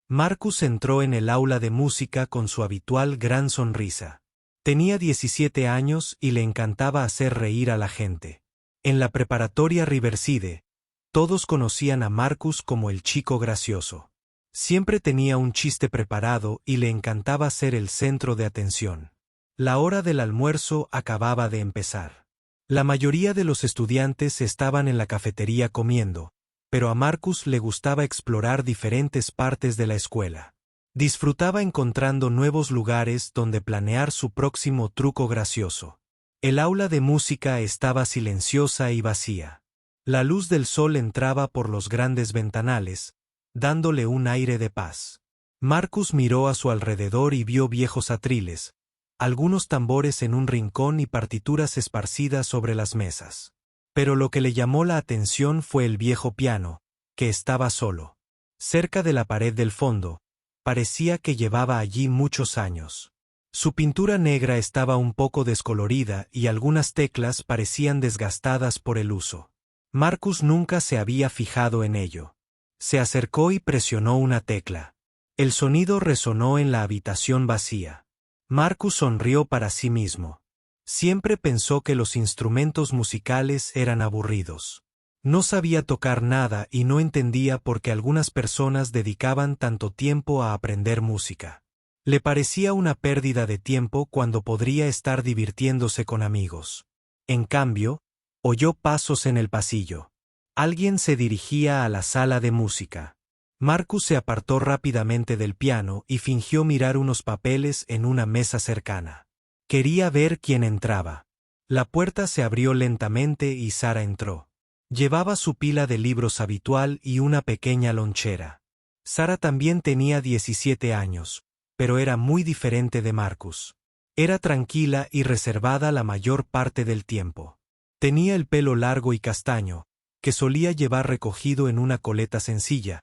Marcus entró en el aula de música con su habitual gran sonrisa. Tenía 17 años y le encantaba hacer reír a la gente. En la preparatoria Riverside, todos conocían a Marcus como el chico gracioso. Siempre tenía un chiste preparado y le encantaba ser el centro de atención. La hora del almuerzo acababa de empezar. La mayoría de los estudiantes estaban en la cafetería comiendo, pero a Marcus le gustaba explorar diferentes partes de la escuela. Disfrutaba encontrando nuevos lugares donde planear su próximo truco gracioso. El aula de música estaba silenciosa y vacía. La luz del sol entraba por los grandes ventanales, dándole un aire de paz. Marcus miró a su alrededor y vio viejos atriles, algunos tambores en un rincón y partituras esparcidas sobre las mesas. Pero lo que le llamó la atención fue el viejo piano, que estaba solo. Cerca de la pared del fondo, parecía que llevaba allí muchos años. Su pintura negra estaba un poco descolorida y algunas teclas parecían desgastadas por el uso. Marcus nunca se había fijado en ello. Se acercó y presionó una tecla. El sonido resonó en la habitación vacía. Marcus sonrió para sí mismo. Siempre pensó que los instrumentos musicales eran aburridos. No sabía tocar nada y no entendía por qué algunas personas dedicaban tanto tiempo a aprender música. Le parecía una pérdida de tiempo cuando podría estar divirtiéndose con amigos. En cambio, oyó pasos en el pasillo. Alguien se dirigía a la sala de música. Marcus se apartó rápidamente del piano y fingió mirar unos papeles en una mesa cercana. Quería ver quién entraba. La puerta se abrió lentamente y Sara entró. Llevaba su pila de libros habitual y una pequeña lonchera. Sara también tenía 17 años, pero era muy diferente de Marcus. Era tranquila y reservada la mayor parte del tiempo. Tenía el pelo largo y castaño, que solía llevar recogido en una coleta sencilla,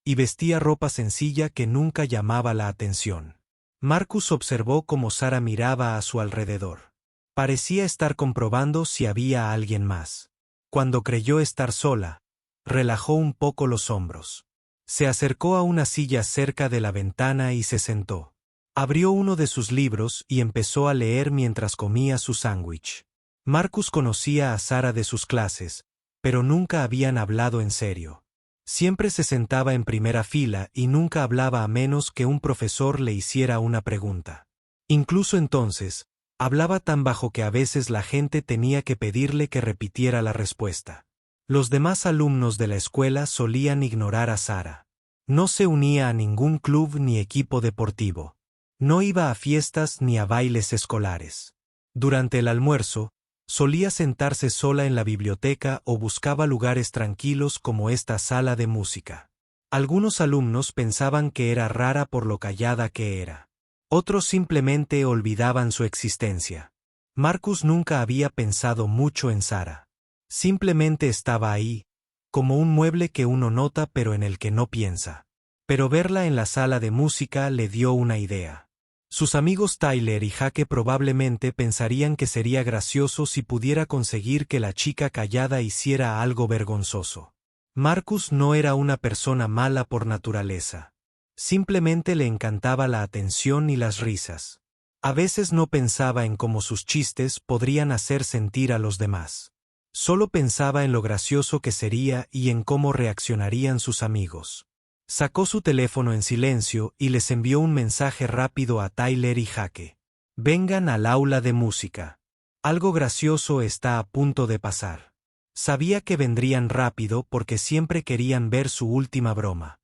y vestía ropa sencilla que nunca llamaba la atención. Marcus observó cómo Sara miraba a su alrededor. Parecía estar comprobando si había alguien más. Cuando creyó estar sola, relajó un poco los hombros. Se acercó a una silla cerca de la ventana y se sentó. Abrió uno de sus libros y empezó a leer mientras comía su sándwich. Marcus conocía a Sara de sus clases, pero nunca habían hablado en serio. Siempre se sentaba en primera fila y nunca hablaba a menos que un profesor le hiciera una pregunta. Incluso entonces, hablaba tan bajo que a veces la gente tenía que pedirle que repitiera la respuesta. Los demás alumnos de la escuela solían ignorar a Sara. No se unía a ningún club ni equipo deportivo. No iba a fiestas ni a bailes escolares. Durante el almuerzo, solía sentarse sola en la biblioteca o buscaba lugares tranquilos como esta sala de música. Algunos alumnos pensaban que era rara por lo callada que era. Otros simplemente olvidaban su existencia. Marcus nunca había pensado mucho en Sara. Simplemente estaba ahí, como un mueble que uno nota pero en el que no piensa. Pero verla en la sala de música le dio una idea. Sus amigos Tyler y Jake probablemente pensarían que sería gracioso si pudiera conseguir que la chica callada hiciera algo vergonzoso. Marcus no era una persona mala por naturaleza. Simplemente le encantaba la atención y las risas. A veces no pensaba en cómo sus chistes podrían hacer sentir a los demás. Solo pensaba en lo gracioso que sería y en cómo reaccionarían sus amigos. Sacó su teléfono en silencio y les envió un mensaje rápido a Tyler y Jake. Vengan al aula de música. Algo gracioso está a punto de pasar. Sabía que vendrían rápido porque siempre querían ver su última broma.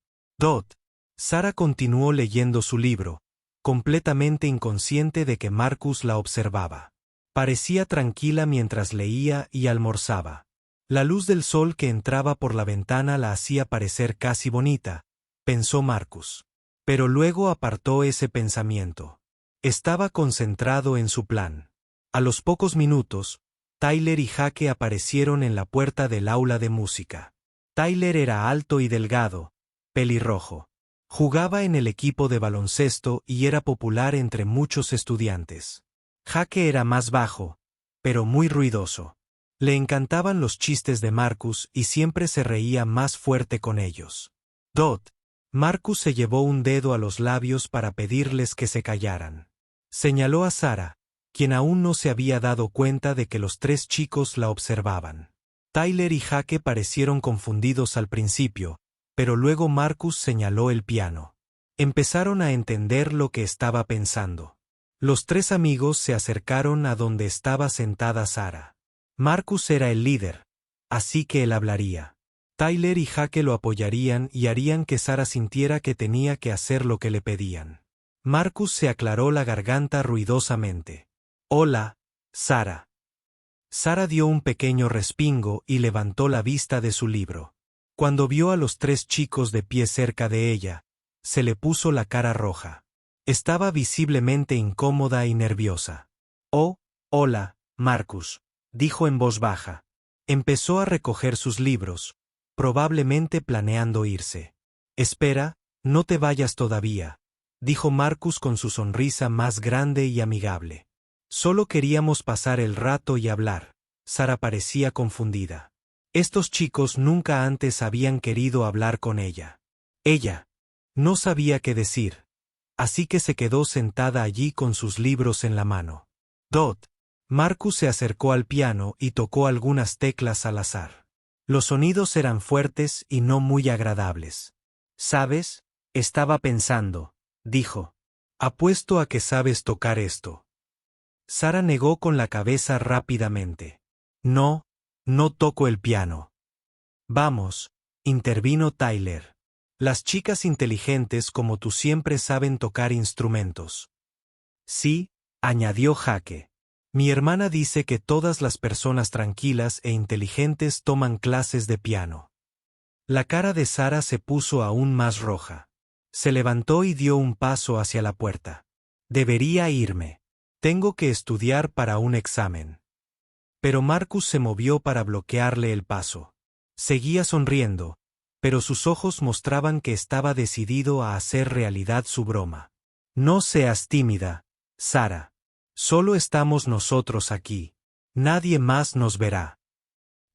Sara continuó leyendo su libro, completamente inconsciente de que Marcus la observaba. Parecía tranquila mientras leía y almorzaba. La luz del sol que entraba por la ventana la hacía parecer casi bonita, pensó Marcus. Pero luego apartó ese pensamiento. Estaba concentrado en su plan. A los pocos minutos, Tyler y Jake aparecieron en la puerta del aula de música. Tyler era alto y delgado, pelirrojo. Jugaba en el equipo de baloncesto y era popular entre muchos estudiantes. Jake era más bajo, pero muy ruidoso. Le encantaban los chistes de Marcus y siempre se reía más fuerte con ellos. Marcus se llevó un dedo a los labios para pedirles que se callaran. Señaló a Sarah, quien aún no se había dado cuenta de que los tres chicos la observaban. Tyler y Jake parecieron confundidos al principio, pero luego Marcus señaló el piano. Empezaron a entender lo que estaba pensando. Los tres amigos se acercaron a donde estaba sentada Sarah. Marcus era el líder, así que él hablaría. Tyler y Jake lo apoyarían y harían que Sarah sintiera que tenía que hacer lo que le pedían. Marcus se aclaró la garganta ruidosamente. «Hola, Sarah». Sarah dio un pequeño respingo y levantó la vista de su libro. Cuando vio a los tres chicos de pie cerca de ella, se le puso la cara roja. Estaba visiblemente incómoda y nerviosa. «Oh, hola, Marcus», dijo en voz baja. Empezó a recoger sus libros, probablemente planeando irse. «Espera, no te vayas todavía», dijo Marcus con su sonrisa más grande y amigable. «Solo queríamos pasar el rato y hablar». Sarah parecía confundida. Estos chicos nunca antes habían querido hablar con ella. Ella no sabía qué decir, así que se quedó sentada allí con sus libros en la mano. Marcus se acercó al piano y tocó algunas teclas al azar. Los sonidos eran fuertes y no muy agradables. «¿Sabes? Estaba pensando», dijo. «Apuesto a que sabes tocar esto». Sarah negó con la cabeza rápidamente. «No, no toco el piano». «Vamos», intervino Tyler. «Las chicas inteligentes como tú siempre saben tocar instrumentos». «Sí», añadió Jake. «Mi hermana dice que todas las personas tranquilas e inteligentes toman clases de piano». La cara de Sarah se puso aún más roja. Se levantó y dio un paso hacia la puerta. «Debería irme. Tengo que estudiar para un examen». Pero Marcus se movió para bloquearle el paso. Seguía sonriendo, pero sus ojos mostraban que estaba decidido a hacer realidad su broma. «No seas tímida, Sarah. Solo estamos nosotros aquí. Nadie más nos verá».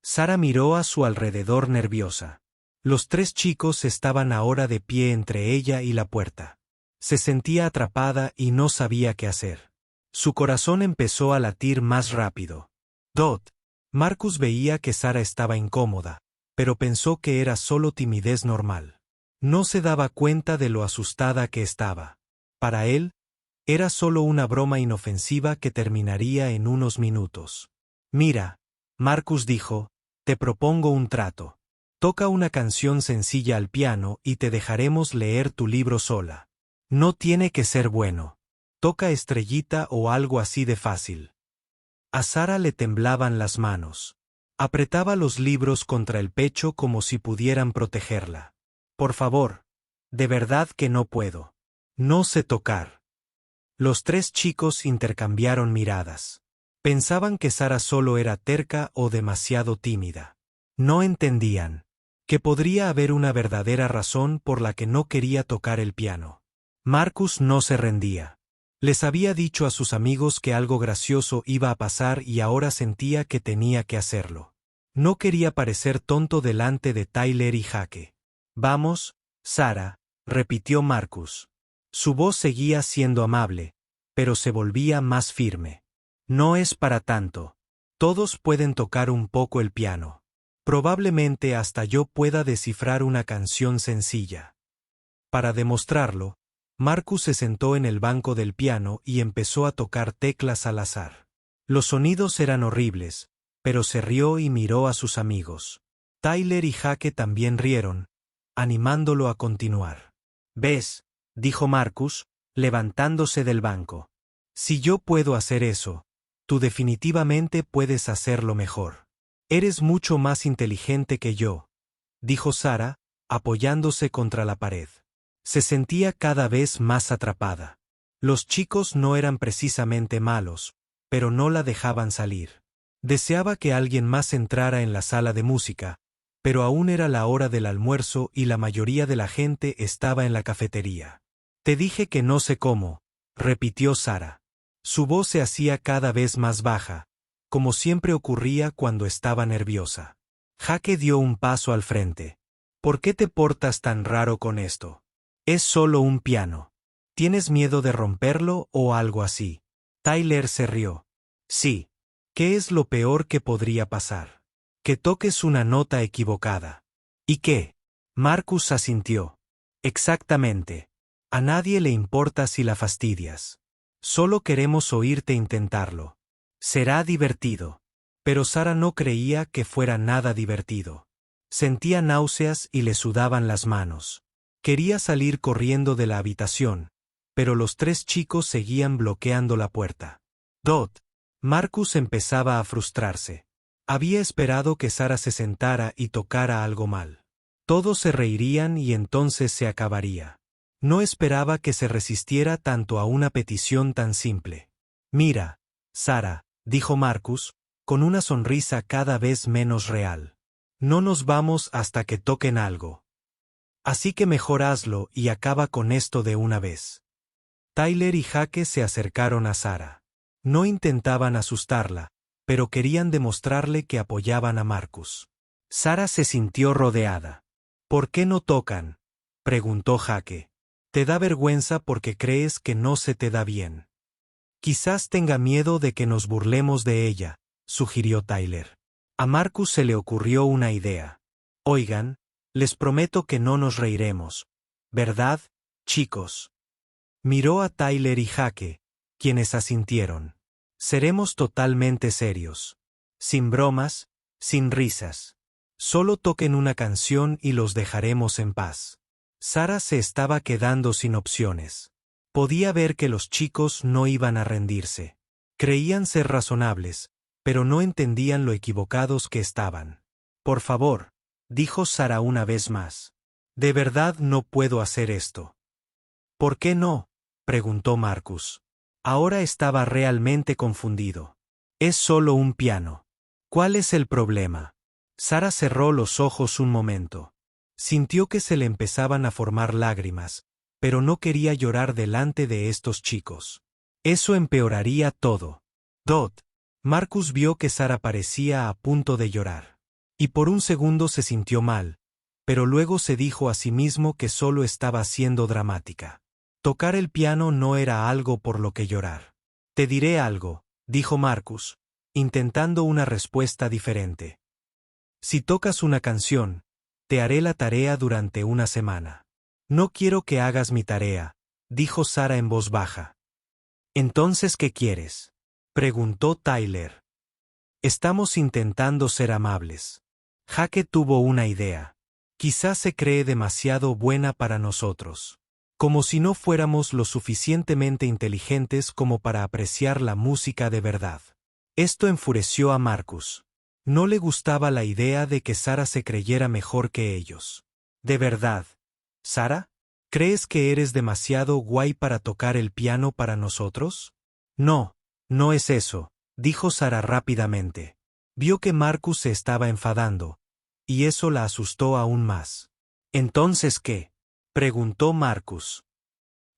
Sarah miró a su alrededor nerviosa. Los tres chicos estaban ahora de pie entre ella y la puerta. Se sentía atrapada y no sabía qué hacer. Su corazón empezó a latir más rápido. Marcus veía que Sarah estaba incómoda, pero pensó que era solo timidez normal. No se daba cuenta de lo asustada que estaba. Para él, era solo una broma inofensiva que terminaría en unos minutos. «Mira», Marcus dijo, «te propongo un trato. Toca una canción sencilla al piano y te dejaremos leer tu libro sola. No tiene que ser bueno. Toca Estrellita o algo así de fácil». A Sarah le temblaban las manos. Apretaba los libros contra el pecho como si pudieran protegerla. «Por favor. De verdad que no puedo. No sé tocar». Los tres chicos intercambiaron miradas. Pensaban que Sarah solo era terca o demasiado tímida. No entendían que podría haber una verdadera razón por la que no quería tocar el piano. Marcus no se rendía. Les había dicho a sus amigos que algo gracioso iba a pasar y ahora sentía que tenía que hacerlo. No quería parecer tonto delante de Tyler y Jake. «Vamos, Sarah», repitió Marcus. Su voz seguía siendo amable, pero se volvía más firme. «No es para tanto. Todos pueden tocar un poco el piano. Probablemente hasta yo pueda descifrar una canción sencilla». Para demostrarlo, Marcus se sentó en el banco del piano y empezó a tocar teclas al azar. Los sonidos eran horribles, pero se rió y miró a sus amigos. Tyler y Jake también rieron, animándolo a continuar. «¿Ves?», dijo Marcus, levantándose del banco. «Si yo puedo hacer eso, tú definitivamente puedes hacerlo mejor. Eres mucho más inteligente que yo», dijo Sarah, apoyándose contra la pared. Se sentía cada vez más atrapada. Los chicos no eran precisamente malos, pero no la dejaban salir. Deseaba que alguien más entrara en la sala de música, pero aún era la hora del almuerzo y la mayoría de la gente estaba en la cafetería. «Te dije que no sé cómo», repitió Sarah. Su voz se hacía cada vez más baja, como siempre ocurría cuando estaba nerviosa. Jake dio un paso al frente. «¿Por qué te portas tan raro con esto?». Es solo un piano. ¿Tienes miedo de romperlo o algo así? Tyler se rió. Sí. ¿Qué es lo peor que podría pasar? Que toques una nota equivocada. ¿Y qué? Marcus asintió. Exactamente. A nadie le importa si la fastidias. Solo queremos oírte intentarlo. Será divertido. Pero Sara no creía que fuera nada divertido. Sentía náuseas y le sudaban las manos. Quería salir corriendo de la habitación, pero los tres chicos seguían bloqueando la puerta. Dot. Marcus empezaba a frustrarse. Había esperado que Sara se sentara y tocara algo mal. Todos se reirían y entonces se acabaría. No esperaba que se resistiera tanto a una petición tan simple. Mira, Sara, dijo Marcus, con una sonrisa cada vez menos real. No nos vamos hasta que toquen algo. Así que mejor hazlo y acaba con esto de una vez. Tyler y Jake se acercaron a Sara. No intentaban asustarla, pero querían demostrarle que apoyaban a Marcus. Sara se sintió rodeada. ¿Por qué no tocan?, preguntó Jake. Te da vergüenza porque crees que no se te da bien. Quizás tenga miedo de que nos burlemos de ella, sugirió Tyler. A Marcus se le ocurrió una idea. Oigan, les prometo que no nos reiremos. ¿Verdad, chicos? Miró a Tyler y Jake, quienes asintieron. Seremos totalmente serios. Sin bromas, sin risas. Solo toquen una canción y los dejaremos en paz. Sara se estaba quedando sin opciones. Podía ver que los chicos no iban a rendirse. Creían ser razonables, pero no entendían lo equivocados que estaban. Por favor, dijo Sara una vez más. De verdad no puedo hacer esto. ¿Por qué no?, preguntó Marcus. Ahora estaba realmente confundido. Es solo un piano. ¿Cuál es el problema? Sara cerró los ojos un momento. Sintió que se le empezaban a formar lágrimas, pero no quería llorar delante de estos chicos. Eso empeoraría todo. Dot. Marcus vio que Sara parecía a punto de llorar. Y por un segundo se sintió mal, pero luego se dijo a sí mismo que solo estaba siendo dramática. Tocar el piano no era algo por lo que llorar. Te diré algo, dijo Marcus, intentando una respuesta diferente. Si tocas una canción, te haré la tarea durante una semana. No quiero que hagas mi tarea, dijo Sara en voz baja. ¿Entonces qué quieres?, preguntó Tyler. Estamos intentando ser amables. Jake tuvo una idea. Quizás se cree demasiado buena para nosotros. Como si no fuéramos lo suficientemente inteligentes como para apreciar la música de verdad. Esto enfureció a Marcus. No le gustaba la idea de que Sara se creyera mejor que ellos. ¿De verdad, Sara? ¿Crees que eres demasiado guay para tocar el piano para nosotros? No, no es eso, dijo Sara rápidamente. Vio que Marcus se estaba enfadando, y eso la asustó aún más. ¿Entonces qué?, preguntó Marcus.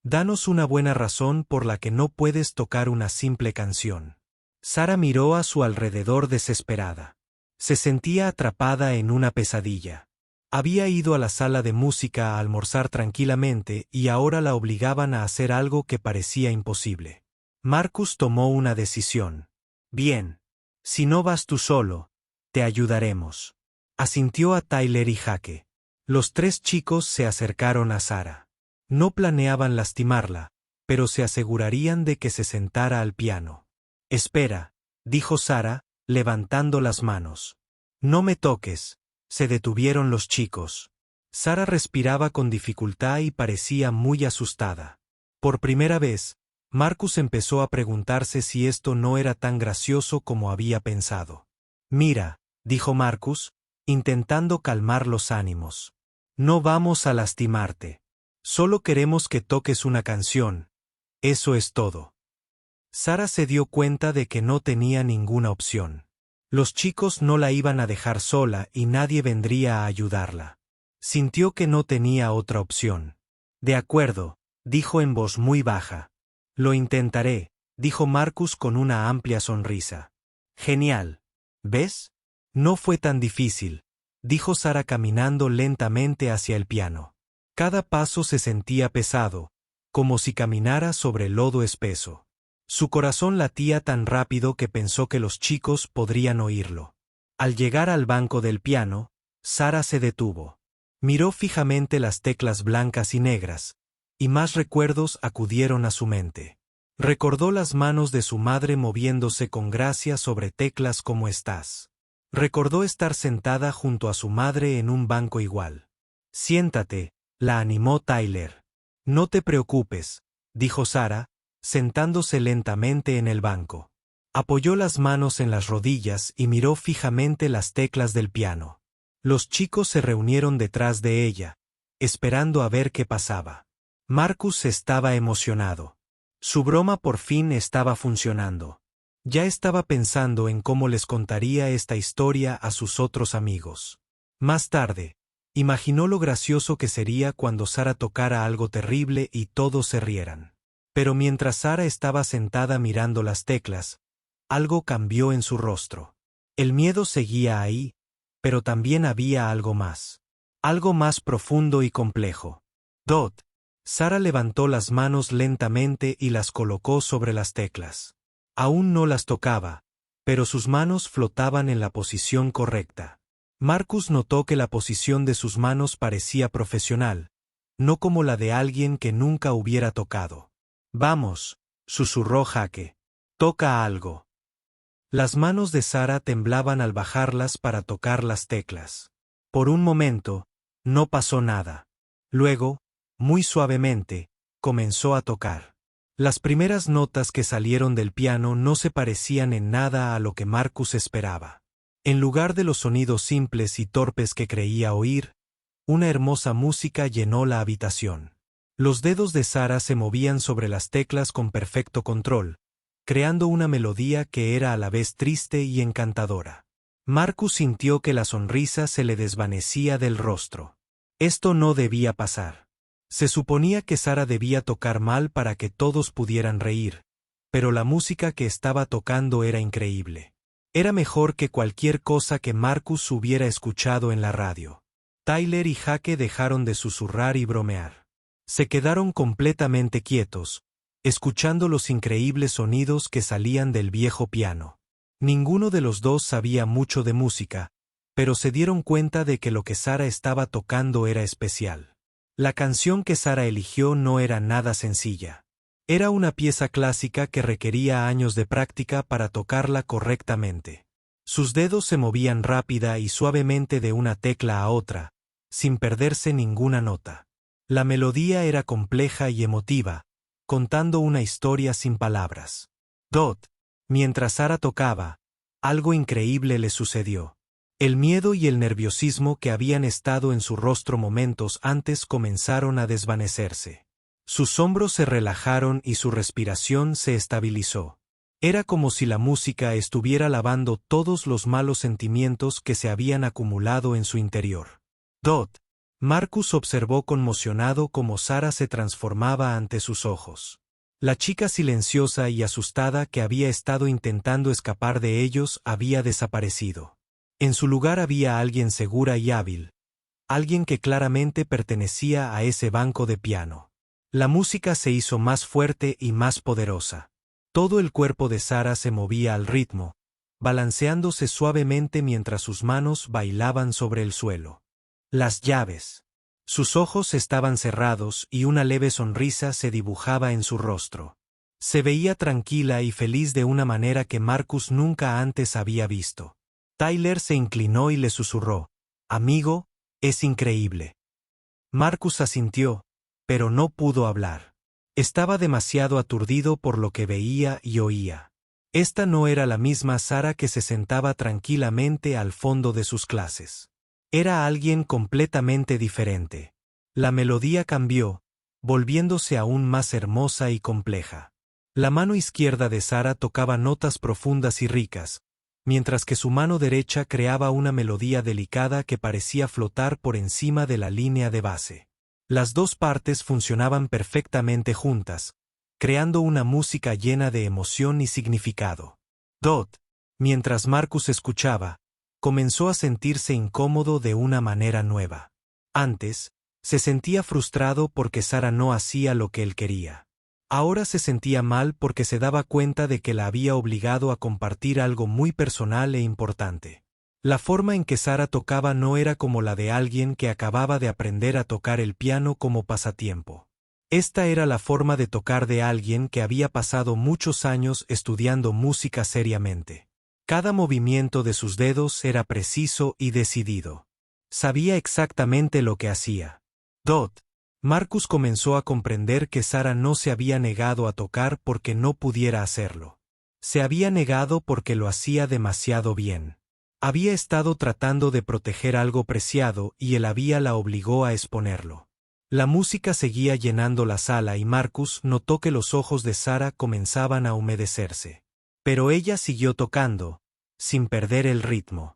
Danos una buena razón por la que no puedes tocar una simple canción. Sara miró a su alrededor desesperada. Se sentía atrapada en una pesadilla. Había ido a la sala de música a almorzar tranquilamente y ahora la obligaban a hacer algo que parecía imposible. Marcus tomó una decisión. Bien. Si no vas tú solo, te ayudaremos. Asintió a Tyler y Jake. Los tres chicos se acercaron a Sara. No planeaban lastimarla, pero se asegurarían de que se sentara al piano. Espera, dijo Sara, levantando las manos. No me toques. Se detuvieron los chicos. Sara respiraba con dificultad y parecía muy asustada. Por primera vez, Marcus empezó a preguntarse si esto no era tan gracioso como había pensado. Mira, dijo Marcus, intentando calmar los ánimos. No vamos a lastimarte. Solo queremos que toques una canción. Eso es todo. Sara se dio cuenta de que no tenía ninguna opción. Los chicos no la iban a dejar sola y nadie vendría a ayudarla. Sintió que no tenía otra opción. De acuerdo, dijo en voz muy baja. Lo intentaré, dijo Marcus con una amplia sonrisa. Genial. ¿Ves? No fue tan difícil, dijo Sara caminando lentamente hacia el piano. Cada paso se sentía pesado, como si caminara sobre lodo espeso. Su corazón latía tan rápido que pensó que los chicos podrían oírlo. Al llegar al banco del piano, Sara se detuvo. Miró fijamente las teclas blancas y negras, y más recuerdos acudieron a su mente. Recordó las manos de su madre moviéndose con gracia sobre teclas como estas. Recordó estar sentada junto a su madre en un banco igual. Siéntate, la animó Tyler. No te preocupes, dijo Sara, sentándose lentamente en el banco. Apoyó las manos en las rodillas y miró fijamente las teclas del piano. Los chicos se reunieron detrás de ella, esperando a ver qué pasaba. Marcus estaba emocionado. Su broma por fin estaba funcionando. Ya estaba pensando en cómo les contaría esta historia a sus otros amigos. Más tarde, imaginó lo gracioso que sería cuando Sara tocara algo terrible y todos se rieran. Pero mientras Sara estaba sentada mirando las teclas, algo cambió en su rostro. El miedo seguía ahí, pero también había algo más profundo y complejo. Dot. Sara levantó las manos lentamente y las colocó sobre las teclas. Aún no las tocaba, pero sus manos flotaban en la posición correcta. Marcus notó que la posición de sus manos parecía profesional, no como la de alguien que nunca hubiera tocado. Vamos, susurró Jake. Toca algo. Las manos de Sara temblaban al bajarlas para tocar las teclas. Por un momento, no pasó nada. Luego, muy suavemente, comenzó a tocar. Las primeras notas que salieron del piano no se parecían en nada a lo que Marcus esperaba. En lugar de los sonidos simples y torpes que creía oír, una hermosa música llenó la habitación. Los dedos de Sara se movían sobre las teclas con perfecto control, creando una melodía que era a la vez triste y encantadora. Marcus sintió que la sonrisa se le desvanecía del rostro. Esto no debía pasar. Se suponía que Sara debía tocar mal para que todos pudieran reír, pero la música que estaba tocando era increíble. Era mejor que cualquier cosa que Marcus hubiera escuchado en la radio. Tyler y Jake dejaron de susurrar y bromear. Se quedaron completamente quietos, escuchando los increíbles sonidos que salían del viejo piano. Ninguno de los dos sabía mucho de música, pero se dieron cuenta de que lo que Sara estaba tocando era especial. La canción que Sara eligió no era nada sencilla. Era una pieza clásica que requería años de práctica para tocarla correctamente. Sus dedos se movían rápida y suavemente de una tecla a otra, sin perderse ninguna nota. La melodía era compleja y emotiva, contando una historia sin palabras. Dot. Mientras Sara tocaba, algo increíble le sucedió. El miedo y el nerviosismo que habían estado en su rostro momentos antes comenzaron a desvanecerse. Sus hombros se relajaron y su respiración se estabilizó. Era como si la música estuviera lavando todos los malos sentimientos que se habían acumulado en su interior. Dot. Marcus observó conmocionado cómo Sara se transformaba ante sus ojos. La chica silenciosa y asustada que había estado intentando escapar de ellos había desaparecido. En su lugar había alguien segura y hábil, alguien que claramente pertenecía a ese banco de piano. La música se hizo más fuerte y más poderosa. Todo el cuerpo de Sara se movía al ritmo, balanceándose suavemente mientras sus manos bailaban sobre el suelo. Las llaves. Sus ojos estaban cerrados y una leve sonrisa se dibujaba en su rostro. Se veía tranquila y feliz de una manera que Marcus nunca antes había visto. Tyler se inclinó y le susurró: «Amigo, es increíble». Marcus asintió, pero no pudo hablar. Estaba demasiado aturdido por lo que veía y oía. Esta no era la misma Sara que se sentaba tranquilamente al fondo de sus clases. Era alguien completamente diferente. La melodía cambió, volviéndose aún más hermosa y compleja. La mano izquierda de Sara tocaba notas profundas y ricas, mientras que su mano derecha creaba una melodía delicada que parecía flotar por encima de la línea de base. Las dos partes funcionaban perfectamente juntas, creando una música llena de emoción y significado. Dot. Mientras Marcus escuchaba, comenzó a sentirse incómodo de una manera nueva. Antes, Se sentía frustrado porque Sara no hacía lo que él quería. Ahora se sentía mal porque se daba cuenta de que la había obligado a compartir algo muy personal e importante. La forma en que Sara tocaba no era como la de alguien que acababa de aprender a tocar el piano como pasatiempo. Esta era la forma de tocar de alguien que había pasado muchos años estudiando música seriamente. Cada movimiento de sus dedos era preciso y decidido. Sabía exactamente lo que hacía. Marcus comenzó a comprender que Sara no se había negado a tocar porque no pudiera hacerlo. Se había negado porque lo hacía demasiado bien. Había estado tratando de proteger algo preciado y él la obligó a exponerlo. La música seguía llenando la sala y Marcus notó que los ojos de Sara comenzaban a humedecerse. Pero ella siguió tocando, sin perder el ritmo.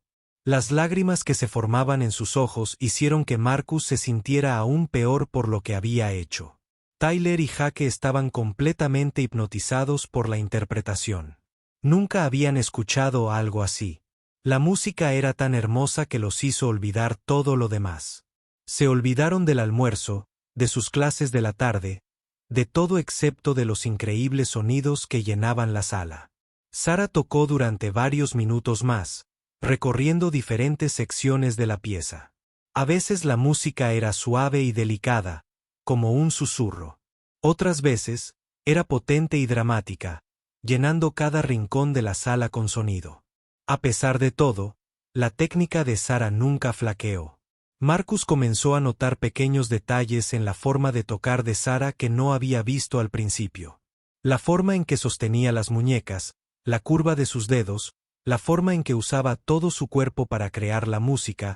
Las lágrimas que se formaban en sus ojos hicieron que Marcus se sintiera aún peor por lo que había hecho. Tyler y Jake estaban completamente hipnotizados por la interpretación. Nunca habían escuchado algo así. La música era tan hermosa que los hizo olvidar todo lo demás. Se olvidaron del almuerzo, de sus clases de la tarde, de todo excepto de los increíbles sonidos que llenaban la sala. Sara tocó durante varios minutos más, recorriendo diferentes secciones de la pieza. A veces la música era suave y delicada, como un susurro. Otras veces, era potente y dramática, llenando cada rincón de la sala con sonido. A pesar de todo, la técnica de Sara nunca flaqueó. Marcus comenzó a notar pequeños detalles en la forma de tocar de Sara que no había visto al principio. La forma en que sostenía las muñecas, la curva de sus dedos, la forma en que usaba todo su cuerpo para crear la música,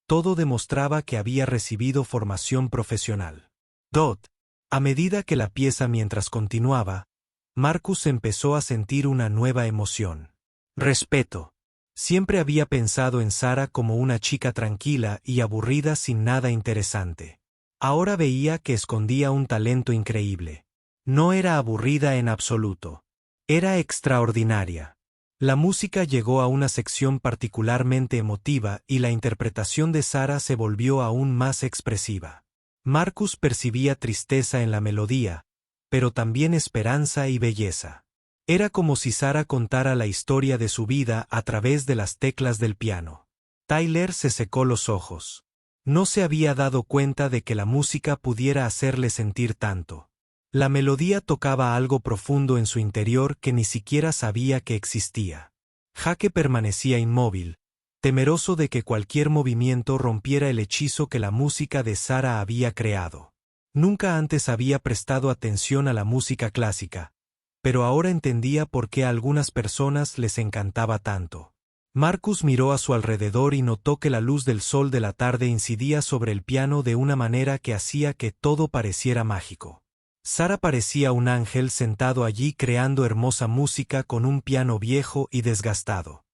todo demostraba que había recibido formación profesional. A medida que la pieza mientras continuaba, Marcus empezó a sentir una nueva emoción. Respeto. Siempre había pensado en Sara como una chica tranquila y aburrida sin nada interesante. Ahora veía que escondía un talento increíble. No era aburrida en absoluto. Era extraordinaria. La música llegó a una sección particularmente emotiva y la interpretación de Sara se volvió aún más expresiva. Marcus percibía tristeza en la melodía, pero también esperanza y belleza. Era como si Sara contara la historia de su vida a través de las teclas del piano. Tyler se secó los ojos. No se había dado cuenta de que la música pudiera hacerle sentir tanto. La melodía tocaba algo profundo en su interior que ni siquiera sabía que existía. Jake permanecía inmóvil, temeroso de que cualquier movimiento rompiera el hechizo que la música de Sara había creado. Nunca antes había prestado atención a la música clásica, pero ahora entendía por qué a algunas personas les encantaba tanto. Marcus miró a su alrededor y notó que la luz del sol de la tarde incidía sobre el piano de una manera que hacía que todo pareciera mágico. Sara parecía un ángel sentado allí creando hermosa música con un piano viejo y desgastado.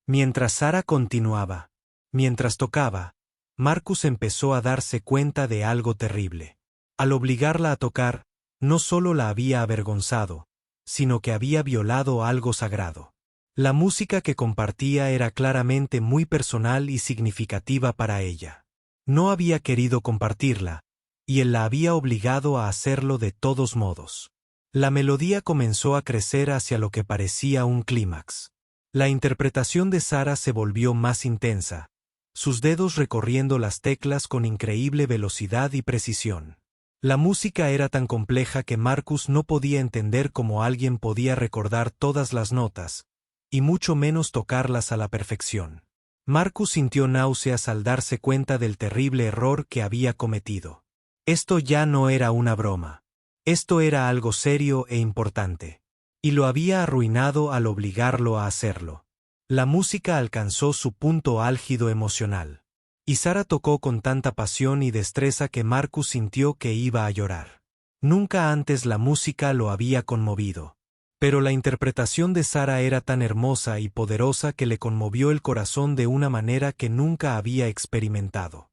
Mientras Sara continuaba, mientras tocaba, Marcus empezó a darse cuenta de algo terrible. Al obligarla a tocar, no solo la había avergonzado, sino que había violado algo sagrado. La música que compartía era claramente muy personal y significativa para ella. No había querido compartirla, y él la había obligado a hacerlo de todos modos. La melodía comenzó a crecer hacia lo que parecía un clímax. La interpretación de Sara se volvió más intensa, sus dedos recorriendo las teclas con increíble velocidad y precisión. La música era tan compleja que Marcus no podía entender cómo alguien podía recordar todas las notas, y mucho menos tocarlas a la perfección. Marcus sintió náuseas al darse cuenta del terrible error que había cometido. Esto ya no era una broma. Esto era algo serio e importante. Y lo había arruinado al obligarlo a hacerlo. La música alcanzó su punto álgido emocional. Y Sara tocó con tanta pasión y destreza que Marcus sintió que iba a llorar. Nunca antes la música lo había conmovido. Pero la interpretación de Sara era tan hermosa y poderosa que le conmovió el corazón de una manera que nunca había experimentado.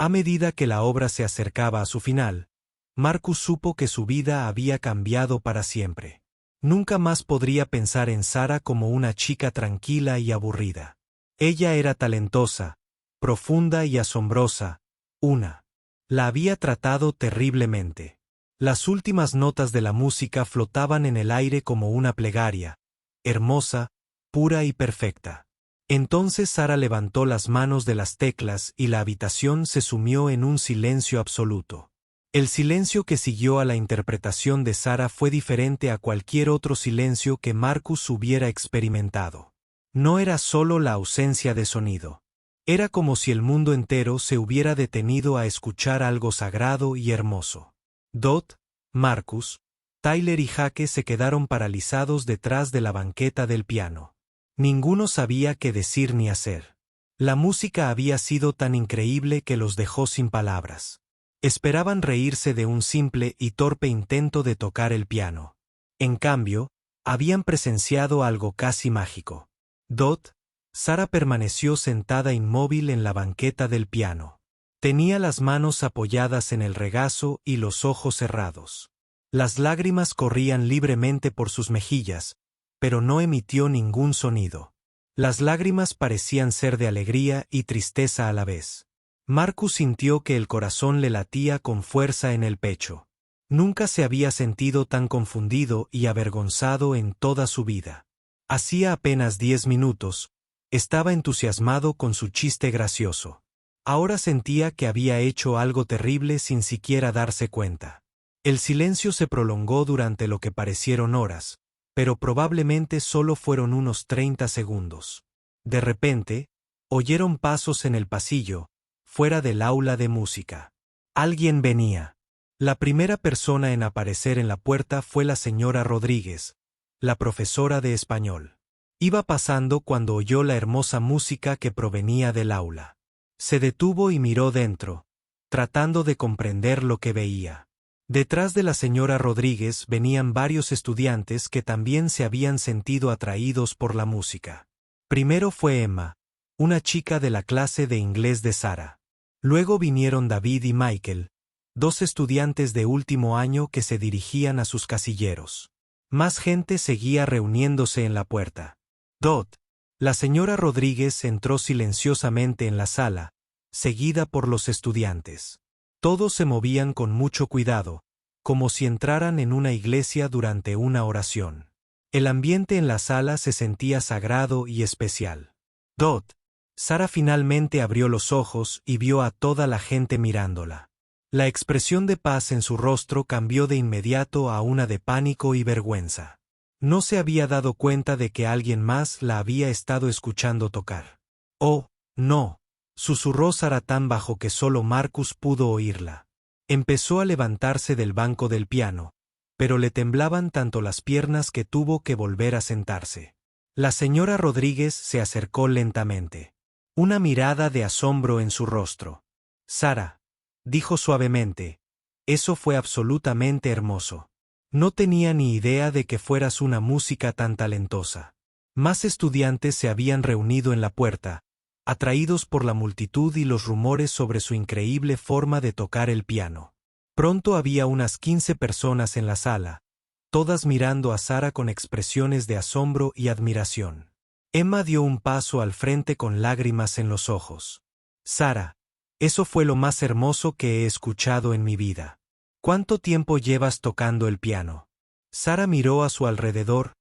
A medida que la obra se acercaba a su final, Marcus supo que su vida había cambiado para siempre. Nunca más podría pensar en Sara como una chica tranquila y aburrida. Ella era talentosa, profunda y asombrosa, Una. La había tratado terriblemente. Las últimas notas de la música flotaban en el aire como una plegaria, hermosa, pura y perfecta. Entonces Sara levantó las manos de las teclas y la habitación se sumió en un silencio absoluto. El silencio que siguió a la interpretación de Sara fue diferente a cualquier otro silencio que Marcus hubiera experimentado. No era solo la ausencia de sonido. Era como si el mundo entero se hubiera detenido a escuchar algo sagrado y hermoso. Dot, Marcus, Tyler y Jake se quedaron paralizados detrás de la banqueta del piano. Ninguno sabía qué decir ni hacer. La música había sido tan increíble que los dejó sin palabras. Esperaban reírse de un simple y torpe intento de tocar el piano. En cambio, habían presenciado algo casi mágico. Dot, Sara permaneció sentada inmóvil en la banqueta del piano. Tenía las manos apoyadas en el regazo y los ojos cerrados. Las lágrimas corrían libremente por sus mejillas, pero no emitió ningún sonido. Las lágrimas parecían ser de alegría y tristeza a la vez. Marcus sintió que el corazón le latía con fuerza en el pecho. Nunca se había sentido tan confundido y avergonzado en toda su vida. Hacía apenas 10 minutos, estaba entusiasmado con su chiste gracioso. Ahora sentía que había hecho algo terrible sin siquiera darse cuenta. El silencio se prolongó durante lo que parecieron horas, pero probablemente solo fueron unos 30 segundos. De repente, oyeron pasos en el pasillo, fuera del aula de música. Alguien venía. La primera persona en aparecer en la puerta fue la señora Rodríguez, la profesora de español. Iba pasando cuando oyó la hermosa música que provenía del aula. Se detuvo y miró dentro, tratando de comprender lo que veía. Detrás de la señora Rodríguez venían varios estudiantes que también se habían sentido atraídos por la música. Primero fue Emma, una chica de la clase de inglés de Sara. Luego vinieron David y Michael, dos estudiantes de último año que se dirigían a sus casilleros. Más gente seguía reuniéndose en la puerta. Dot, la señora Rodríguez entró silenciosamente en la sala, seguida por los estudiantes. Todos se movían con mucho cuidado, como si entraran en una iglesia durante una oración. El ambiente en la sala se sentía sagrado y especial. Dot, Sara finalmente abrió los ojos y vio a toda la gente mirándola. La expresión de paz en su rostro cambió de inmediato a una de pánico y vergüenza. No se había dado cuenta de que alguien más la había estado escuchando tocar. «Oh, no», susurró Sara tan bajo que solo Marcus pudo oírla. Empezó a levantarse del banco del piano, pero le temblaban tanto las piernas que tuvo que volver a sentarse. La señora Rodríguez se acercó lentamente. Una mirada de asombro en su rostro. «Sara», dijo suavemente, «eso fue absolutamente hermoso. No tenía ni idea de que fueras una música tan talentosa». Más estudiantes se habían reunido en la puerta, atraídos por la multitud y los rumores sobre su increíble forma de tocar el piano. Pronto había unas 15 personas en la sala, todas mirando a Sara con expresiones de asombro y admiración. Emma dio un paso al frente con lágrimas en los ojos. «Sara, eso fue lo más hermoso que he escuchado en mi vida. ¿Cuánto tiempo llevas tocando el piano?» Sara miró a su alrededor,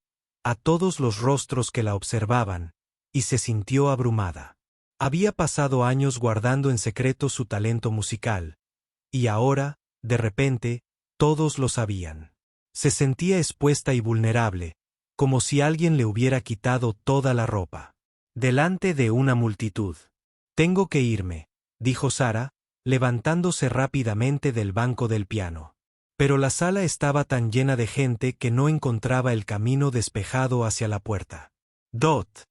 a todos los rostros que la observaban, y se sintió abrumada. Había pasado años guardando en secreto su talento musical, y ahora, de repente, todos lo sabían. Se sentía expuesta y vulnerable, como si alguien le hubiera quitado toda la ropa. Delante de una multitud. «Tengo que irme», dijo Sara, levantándose rápidamente del banco del piano. Pero la sala estaba tan llena de gente que no encontraba el camino despejado hacia la puerta. «Dot».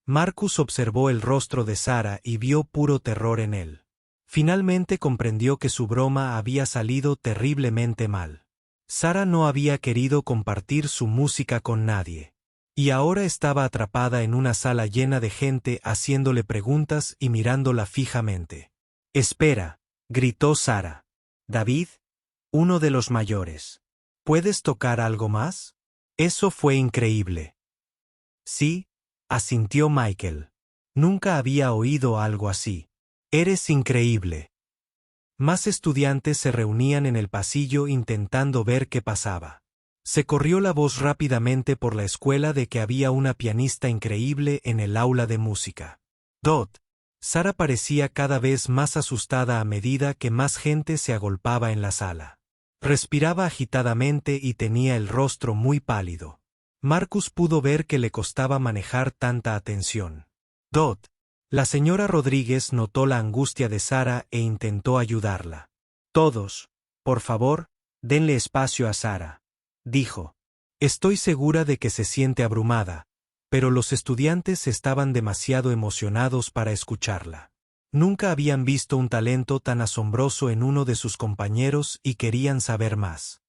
Marcus observó el rostro de Sara y vio puro terror en él. Finalmente comprendió que su broma había salido terriblemente mal. Sara no había querido compartir su música con nadie. Y ahora estaba atrapada en una sala llena de gente haciéndole preguntas y mirándola fijamente. «Espera», gritó Sara. «David, uno de los mayores. ¿Puedes tocar algo más?» Eso fue increíble. «Sí», asintió Michael. «Nunca había oído algo así. Eres increíble». Más estudiantes se reunían en el pasillo intentando ver qué pasaba. Se corrió la voz rápidamente por la escuela de que había una pianista increíble en el aula de música. Dot. Sara parecía cada vez más asustada a medida que más gente se agolpaba en la sala. Respiraba agitadamente y tenía el rostro muy pálido. Marcus pudo ver que le costaba manejar tanta atención. Dot. La señora Rodríguez notó la angustia de Sara e intentó ayudarla. Todos, por favor, denle espacio a Sara, dijo. Estoy segura de que se siente abrumada, pero los estudiantes estaban demasiado emocionados para escucharla. Nunca habían visto un talento tan asombroso en uno de sus compañeros y querían saber más.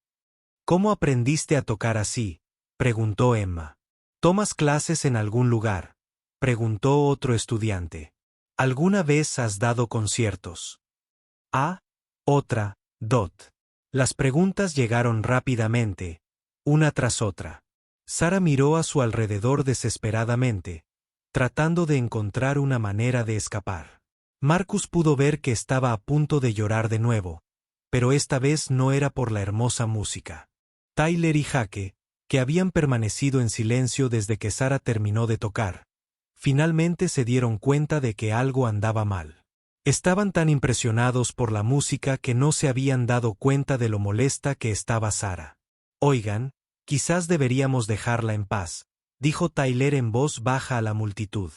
¿Cómo aprendiste a tocar así?, preguntó Emma. ¿Tomas clases en algún lugar?, preguntó otro estudiante. ¿Alguna vez has dado conciertos? Otra, Dot. Las preguntas llegaron rápidamente, una tras otra. Sara miró a su alrededor desesperadamente, tratando de encontrar una manera de escapar. Marcus pudo ver que estaba a punto de llorar de nuevo, pero esta vez no era por la hermosa música. Tyler y Jake, que habían permanecido en silencio desde que Sara terminó de tocar, finalmente se dieron cuenta de que algo andaba mal. Estaban tan impresionados por la música que no se habían dado cuenta de lo molesta que estaba Sara. Oigan, quizás deberíamos dejarla en paz, dijo Tyler en voz baja a la multitud.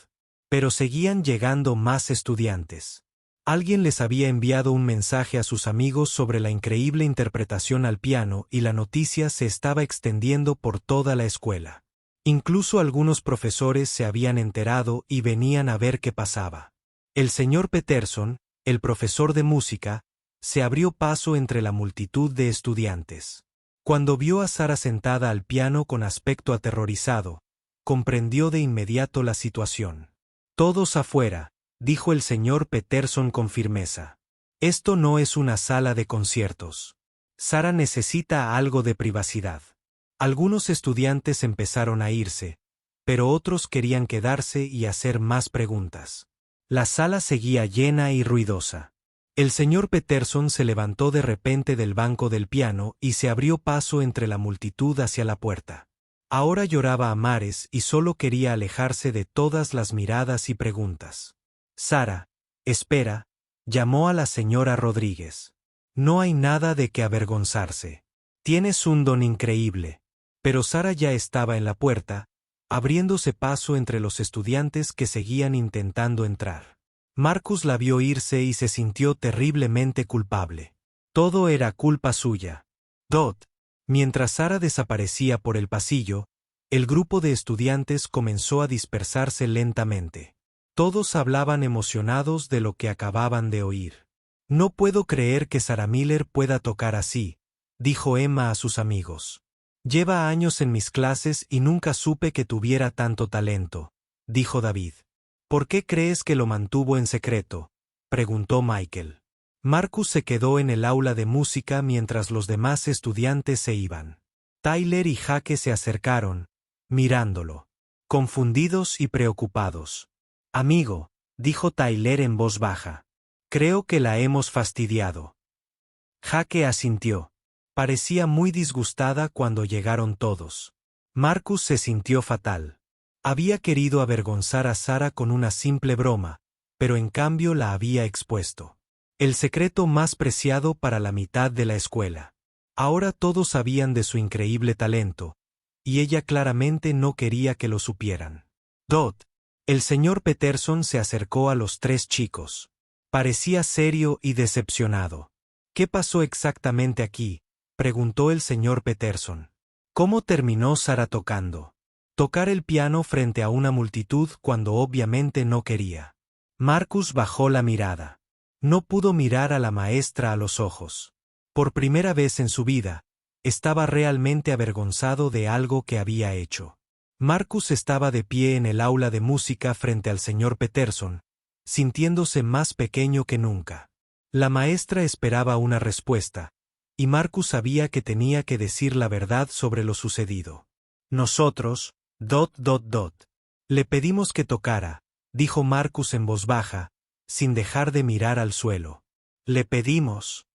Pero seguían llegando más estudiantes. Alguien les había enviado un mensaje a sus amigos sobre la increíble interpretación al piano y la noticia se estaba extendiendo por toda la escuela. Incluso algunos profesores se habían enterado y venían a ver qué pasaba. El señor Peterson, el profesor de música, se abrió paso entre la multitud de estudiantes. Cuando vio a Sara sentada al piano con aspecto aterrorizado, comprendió de inmediato la situación. Todos afuera, dijo el señor Peterson con firmeza. Esto no es una sala de conciertos. Sara necesita algo de privacidad. Algunos estudiantes empezaron a irse, pero otros querían quedarse y hacer más preguntas. La sala seguía llena y ruidosa. El señor Peterson se levantó de repente del banco del piano y se abrió paso entre la multitud hacia la puerta. Ahora lloraba a mares y solo quería alejarse de todas las miradas y preguntas. Sara, espera, llamó a la señora Rodríguez. No hay nada de qué avergonzarse. Tienes un don increíble. Pero Sara ya estaba en la puerta, abriéndose paso entre los estudiantes que seguían intentando entrar. Marcus la vio irse y se sintió terriblemente culpable. Todo era culpa suya. Dot. Mientras Sara desaparecía por el pasillo, el grupo de estudiantes comenzó a dispersarse lentamente. Todos hablaban emocionados de lo que acababan de oír. No puedo creer que Sarah Miller pueda tocar así, dijo Emma a sus amigos. Lleva años en mis clases y nunca supe que tuviera tanto talento, dijo David. ¿Por qué crees que lo mantuvo en secreto?, preguntó Michael. Marcus se quedó en el aula de música mientras los demás estudiantes se iban. Tyler y Jake se acercaron, mirándolo, confundidos y preocupados. Amigo, dijo Tyler en voz baja. Creo que la hemos fastidiado. Jake asintió. Parecía muy disgustada cuando llegaron todos. Marcus se sintió fatal. Había querido avergonzar a Sara con una simple broma, pero en cambio la había expuesto. El secreto más preciado para la mitad de la escuela. Ahora todos sabían de su increíble talento, y ella claramente no quería que lo supieran. Dot. El señor Peterson se acercó a los tres chicos. Parecía serio y decepcionado. ¿Qué pasó exactamente aquí?, preguntó el señor Peterson. ¿Cómo terminó Sara tocando? Tocar el piano frente a una multitud cuando obviamente no quería. Marcus bajó la mirada. No pudo mirar a la maestra a los ojos. Por primera vez en su vida, estaba realmente avergonzado de algo que había hecho. Marcus estaba de pie en el aula de música frente al señor Peterson, sintiéndose más pequeño que nunca. La maestra esperaba una respuesta, y Marcus sabía que tenía que decir la verdad sobre lo sucedido. Nosotros, le pedimos que tocara, dijo Marcus en voz baja, sin dejar de mirar al suelo. Le pedimos.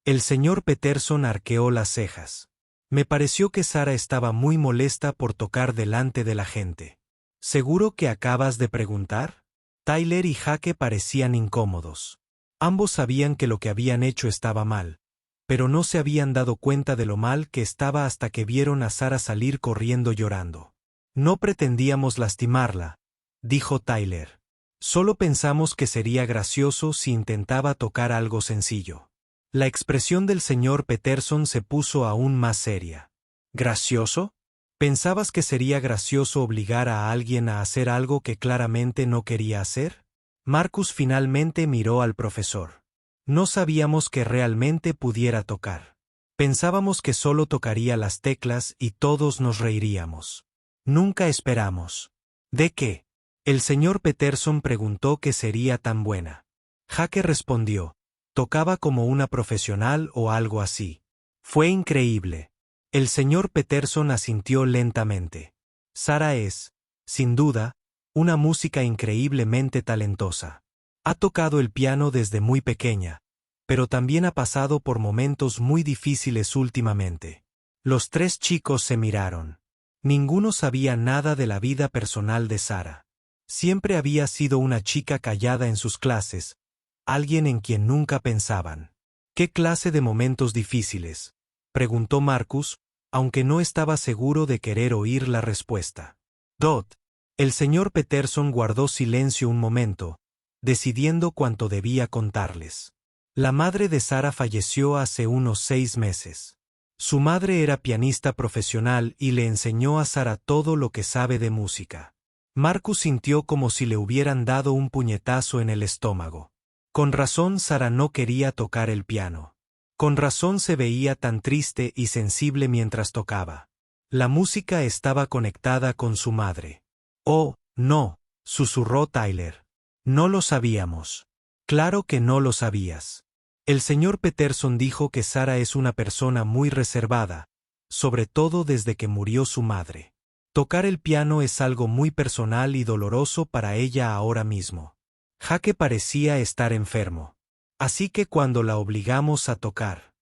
El señor Peterson arqueó las cejas. Me pareció que Sara estaba muy molesta por tocar delante de la gente. ¿Seguro que acabas de preguntar? Tyler y Jake parecían incómodos. Ambos sabían que lo que habían hecho estaba mal, pero no se habían dado cuenta de lo mal que estaba hasta que vieron a Sara salir corriendo llorando. No pretendíamos lastimarla, dijo Tyler. Solo pensamos que sería gracioso si intentaba tocar algo sencillo. La expresión del señor Peterson se puso aún más seria. ¿Gracioso? ¿Pensabas que sería gracioso obligar a alguien a hacer algo que claramente no quería hacer? Marcus finalmente miró al profesor. No sabíamos que realmente pudiera tocar. Pensábamos que solo tocaría las teclas y todos nos reiríamos. Nunca esperamos. ¿De qué? El señor Peterson preguntó que sería tan buena. Jake respondió. Tocaba como una profesional o algo así. Fue increíble. El señor Peterson asintió lentamente. Sara es, sin duda, una música increíblemente talentosa. Ha tocado el piano desde muy pequeña, pero también ha pasado por momentos muy difíciles últimamente. Los tres chicos se miraron. Ninguno sabía nada de la vida personal de Sara. Siempre había sido una chica callada en sus clases, alguien en quien nunca pensaban. ¿Qué clase de momentos difíciles?, preguntó Marcus, aunque no estaba seguro de querer oír la respuesta. Dot. El señor Peterson guardó silencio un momento, decidiendo cuánto debía contarles. La madre de Sara falleció hace unos 6 meses. Su madre era pianista profesional y le enseñó a Sara todo lo que sabe de música. Marcus sintió como si le hubieran dado un puñetazo en el estómago. Con razón Sara no quería tocar el piano. Con razón se veía tan triste y sensible mientras tocaba. La música estaba conectada con su madre. Oh, no, susurró Tyler. No lo sabíamos. Claro que no lo sabías. El señor Peterson dijo que Sara es una persona muy reservada, sobre todo desde que murió su madre. Tocar el piano es algo muy personal y doloroso para ella ahora mismo. Jake parecía estar enfermo. Así que cuando la obligamos a tocar,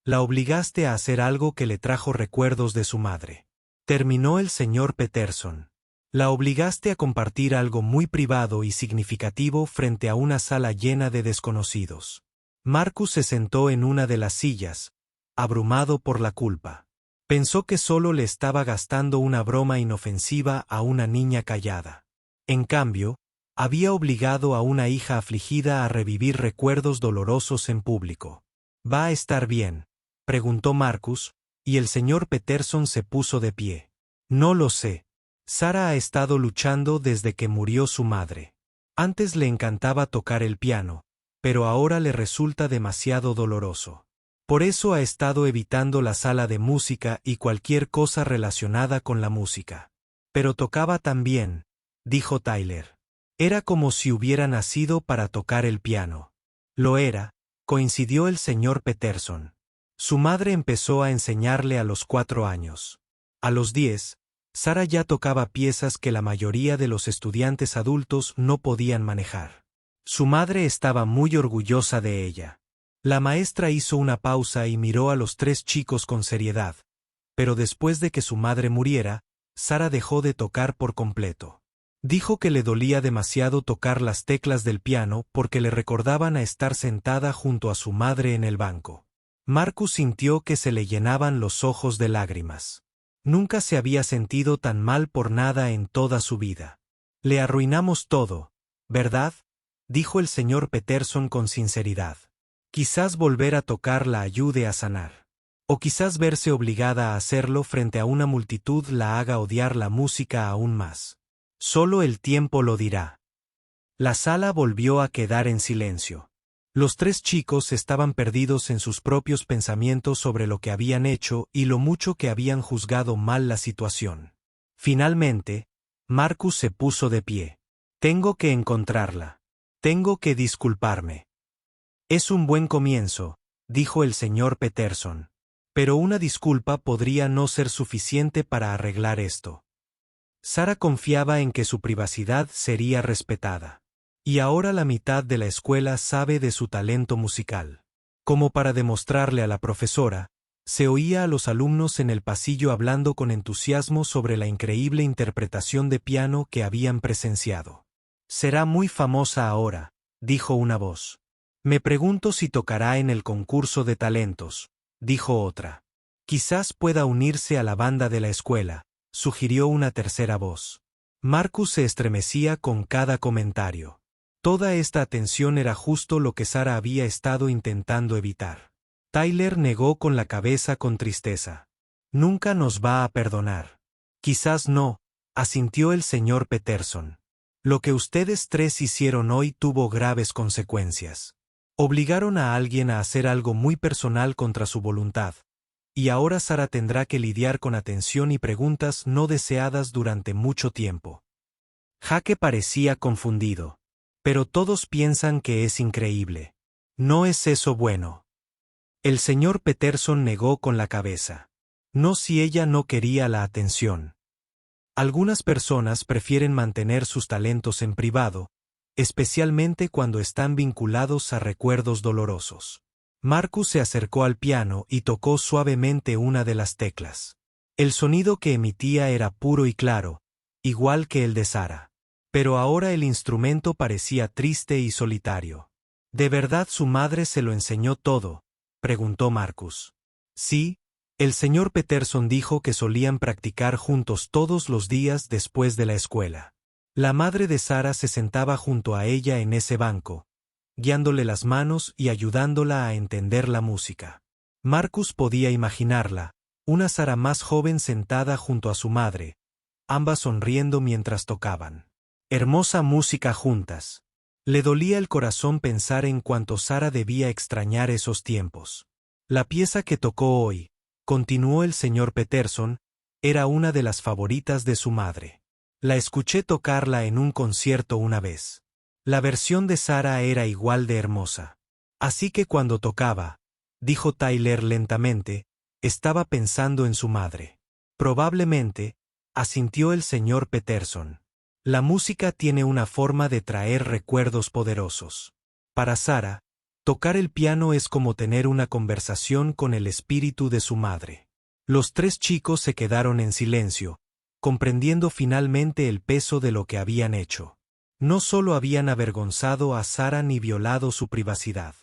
la obligaste a hacer algo que le trajo recuerdos de su madre. Terminó el señor Peterson. La obligaste a compartir algo muy privado y significativo frente a una sala llena de desconocidos. Marcus se sentó en una de las sillas, abrumado por la culpa. Pensó que solo le estaba gastando una broma inofensiva a una niña callada. En cambio, había obligado a una hija afligida a revivir recuerdos dolorosos en público. ¿Va a estar bien?, preguntó Marcus, y el señor Peterson se puso de pie. No lo sé. Sara ha estado luchando desde que murió su madre. Antes le encantaba tocar el piano, pero ahora le resulta demasiado doloroso. Por eso ha estado evitando la sala de música y cualquier cosa relacionada con la música. Pero tocaba tan bien, dijo Tyler. Era como si hubiera nacido para tocar el piano. Lo era, coincidió el señor Peterson. Su madre empezó a enseñarle a los 4 años. A los 10, Sara ya tocaba piezas que la mayoría de los estudiantes adultos no podían manejar. Su madre estaba muy orgullosa de ella. La maestra hizo una pausa y miró a los 3 chicos con seriedad, pero después de que su madre muriera, Sara dejó de tocar por completo. Dijo que le dolía demasiado tocar las teclas del piano porque le recordaban a estar sentada junto a su madre en el banco. Marcus sintió que se le llenaban los ojos de lágrimas. Nunca se había sentido tan mal por nada en toda su vida. Le arruinamos todo, ¿verdad?, dijo el señor Peterson con sinceridad. Quizás volver a tocar la ayude a sanar. O quizás verse obligada a hacerlo frente a una multitud la haga odiar la música aún más. Solo el tiempo lo dirá. La sala volvió a quedar en silencio. Los 3 chicos estaban perdidos en sus propios pensamientos sobre lo que habían hecho y lo mucho que habían juzgado mal la situación. Finalmente, Marcus se puso de pie. Tengo que encontrarla. Tengo que disculparme. Es un buen comienzo, dijo el señor Peterson. Pero una disculpa podría no ser suficiente para arreglar esto. Sara confiaba en que su privacidad sería respetada. Y ahora la mitad de la escuela sabe de su talento musical. Como para demostrarle a la profesora, se oía a los alumnos en el pasillo hablando con entusiasmo sobre la increíble interpretación de piano que habían presenciado. «Será muy famosa ahora», dijo una voz. «Me pregunto si tocará en el concurso de talentos», dijo otra. «Quizás pueda unirse a la banda de la escuela», sugirió una tercera voz. Marcus se estremecía con cada comentario. Toda esta atención era justo lo que Sara había estado intentando evitar. Tyler negó con la cabeza con tristeza. «Nunca nos va a perdonar». «Quizás no», asintió el señor Peterson. «Lo que ustedes tres hicieron hoy tuvo graves consecuencias. Obligaron a alguien a hacer algo muy personal contra su voluntad. Y ahora Sara tendrá que lidiar con atención y preguntas no deseadas durante mucho tiempo». Jake parecía confundido. «Pero todos piensan que es increíble. ¿No es eso bueno?». El señor Peterson negó con la cabeza. «No si ella no quería la atención. Algunas personas prefieren mantener sus talentos en privado, especialmente cuando están vinculados a recuerdos dolorosos». Marcus se acercó al piano y tocó suavemente una de las teclas. El sonido que emitía era puro y claro, igual que el de Sara. Pero ahora el instrumento parecía triste y solitario. «¿De verdad su madre se lo enseñó todo?», preguntó Marcus. «Sí», el señor Peterson dijo que solían practicar juntos todos los días después de la escuela. La madre de Sara se sentaba junto a ella en ese banco, guiándole las manos y ayudándola a entender la música. Marcus podía imaginarla, una Sara más joven sentada junto a su madre, ambas sonriendo mientras tocaban. Hermosa música juntas. Le dolía el corazón pensar en cuánto Sara debía extrañar esos tiempos. La pieza que tocó hoy, continuó el señor Peterson, era una de las favoritas de su madre. La escuché tocarla en un concierto una vez. La versión de Sara era igual de hermosa. Así que cuando tocaba, dijo Tyler lentamente, estaba pensando en su madre. Probablemente, asintió el señor Peterson. La música tiene una forma de traer recuerdos poderosos. Para Sara, tocar el piano es como tener una conversación con el espíritu de su madre. Los tres chicos se quedaron en silencio, comprendiendo finalmente el peso de lo que habían hecho. No solo habían avergonzado a Sara ni violado su privacidad.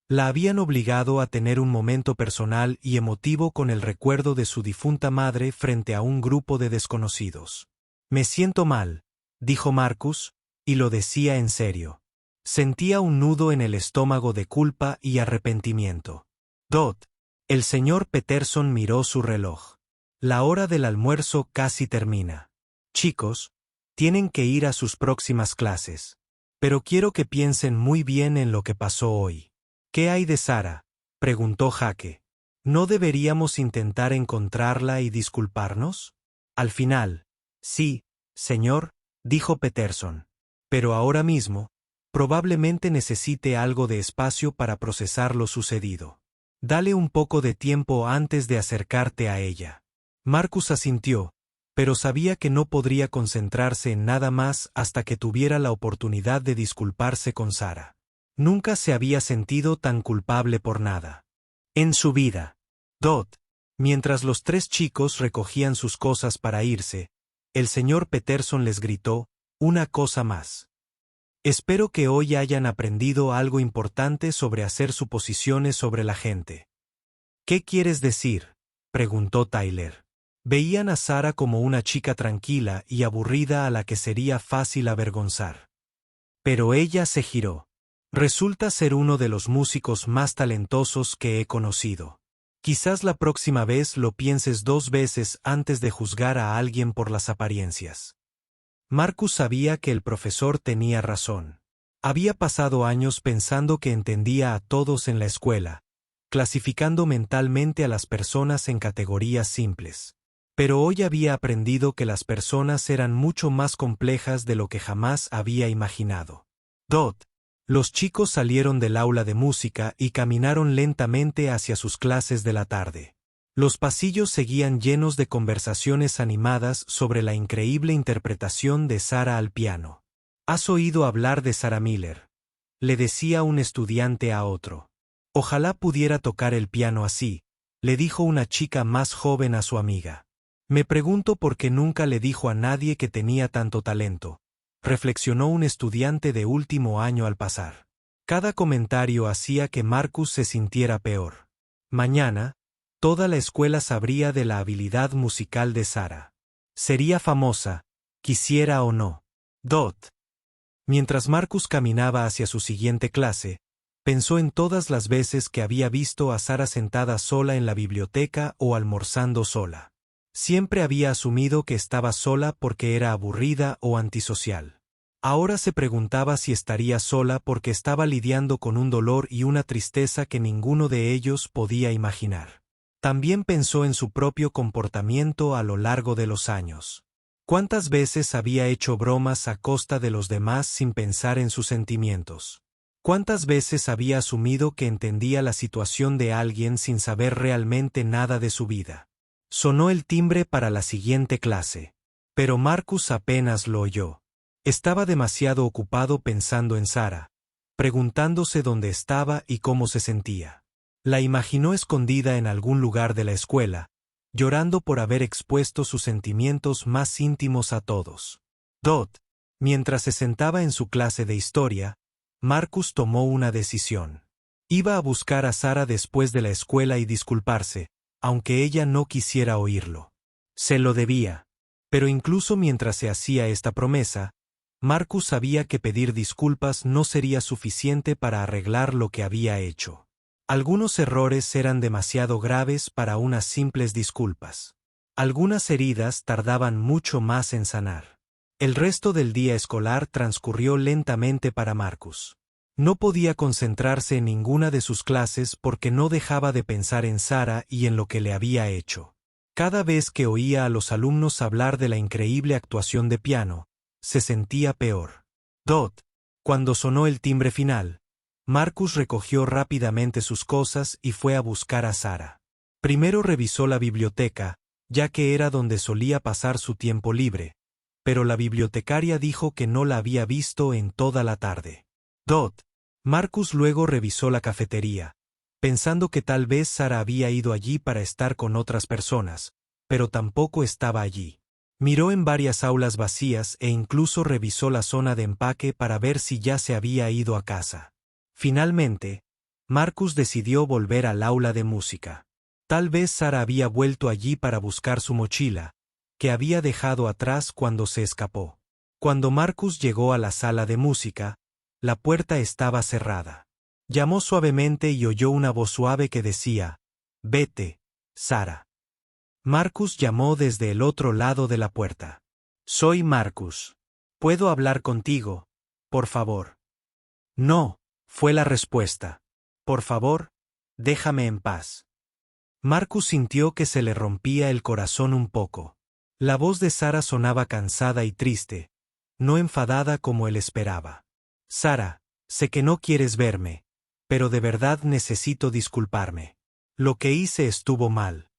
La habían obligado a tener un momento personal y emotivo con el recuerdo de su difunta madre frente a un grupo de desconocidos. «Me siento mal», dijo Marcus, y lo decía en serio. Sentía un nudo en el estómago de culpa y arrepentimiento. «Dot». El señor Peterson miró su reloj. «La hora del almuerzo casi termina. Chicos, tienen que ir a sus próximas clases. Pero quiero que piensen muy bien en lo que pasó hoy». «¿Qué hay de Sara?», preguntó Jake. «¿No deberíamos intentar encontrarla y disculparnos?». «Al final, sí, señor», dijo Peterson. «Pero ahora mismo, probablemente necesite algo de espacio para procesar lo sucedido. Dale un poco de tiempo antes de acercarte a ella». Marcus asintió, pero sabía que no podría concentrarse en nada más hasta que tuviera la oportunidad de disculparse con Sara. Nunca se había sentido tan culpable por nada en su vida. «Dot». Mientras los tres chicos recogían sus cosas para irse, el señor Peterson les gritó, «Una cosa más. Espero que hoy hayan aprendido algo importante sobre hacer suposiciones sobre la gente». «¿Qué quieres decir?», preguntó Tyler. Veían a Sara como una chica tranquila y aburrida a la que sería fácil avergonzar. Pero ella se giró. «Resulta ser uno de los músicos más talentosos que he conocido. Quizás la próxima vez lo pienses 2 veces antes de juzgar a alguien por las apariencias». Marcus sabía que el profesor tenía razón. Había pasado años pensando que entendía a todos en la escuela, clasificando mentalmente a las personas en categorías simples. Pero hoy había aprendido que las personas eran mucho más complejas de lo que jamás había imaginado. «Dot». Los chicos salieron del aula de música y caminaron lentamente hacia sus clases de la tarde. Los pasillos seguían llenos de conversaciones animadas sobre la increíble interpretación de Sara al piano. ¿Has oído hablar de Sarah Miller?, le decía un estudiante a otro. Ojalá pudiera tocar el piano así, le dijo una chica más joven a su amiga. Me pregunto por qué nunca le dijo a nadie que tenía tanto talento, reflexionó un estudiante de último año al pasar. Cada comentario hacía que Marcus se sintiera peor. Mañana, toda la escuela sabría de la habilidad musical de Sarah. Sería famosa, quisiera o no. Mientras Marcus caminaba hacia su siguiente clase, pensó en todas las veces que había visto a Sarah sentada sola en la biblioteca o almorzando sola. Siempre había asumido que estaba sola porque era aburrida o antisocial. Ahora se preguntaba si estaría sola porque estaba lidiando con un dolor y una tristeza que ninguno de ellos podía imaginar. También pensó en su propio comportamiento a lo largo de los años. ¿Cuántas veces había hecho bromas a costa de los demás sin pensar en sus sentimientos? ¿Cuántas veces había asumido que entendía la situación de alguien sin saber realmente nada de su vida? Sonó el timbre para la siguiente clase. Pero Marcus apenas lo oyó. Estaba demasiado ocupado pensando en Sarah, preguntándose dónde estaba y cómo se sentía. La imaginó escondida en algún lugar de la escuela, llorando por haber expuesto sus sentimientos más íntimos a todos. Mientras se sentaba en su clase de historia, Marcus tomó una decisión. Iba a buscar a Sarah después de la escuela y disculparse, aunque ella no quisiera oírlo. Se lo debía. Pero incluso mientras se hacía esta promesa, Marcus sabía que pedir disculpas no sería suficiente para arreglar lo que había hecho. Algunos errores eran demasiado graves para unas simples disculpas. Algunas heridas tardaban mucho más en sanar. El resto del día escolar transcurrió lentamente para Marcus. No podía concentrarse en ninguna de sus clases porque no dejaba de pensar en Sarah y en lo que le había hecho. Cada vez que oía a los alumnos hablar de la increíble actuación de piano, se sentía peor. Cuando sonó el timbre final, Marcus recogió rápidamente sus cosas y fue a buscar a Sarah. Primero revisó la biblioteca, ya que era donde solía pasar su tiempo libre, pero la bibliotecaria dijo que no la había visto en toda la tarde. Marcus luego revisó la cafetería, pensando que tal vez Sarah había ido allí para estar con otras personas, pero tampoco estaba allí. Miró en varias aulas vacías e incluso revisó la zona de empaque para ver si ya se había ido a casa. Finalmente, Marcus decidió volver al aula de música. Tal vez Sarah había vuelto allí para buscar su mochila, que había dejado atrás cuando se escapó. Cuando Marcus llegó a la sala de música, la puerta estaba cerrada. Llamó suavemente y oyó una voz suave que decía, «Vete, Sarah». Marcus llamó desde el otro lado de la puerta. «Soy Marcus. ¿Puedo hablar contigo, por favor?» «No», fue la respuesta. «Por favor, déjame en paz». Marcus sintió que se le rompía el corazón un poco. La voz de Sarah sonaba cansada y triste, no enfadada como él esperaba. «Sarah, sé que no quieres verme, pero de verdad necesito disculparme. Lo que hice estuvo mal».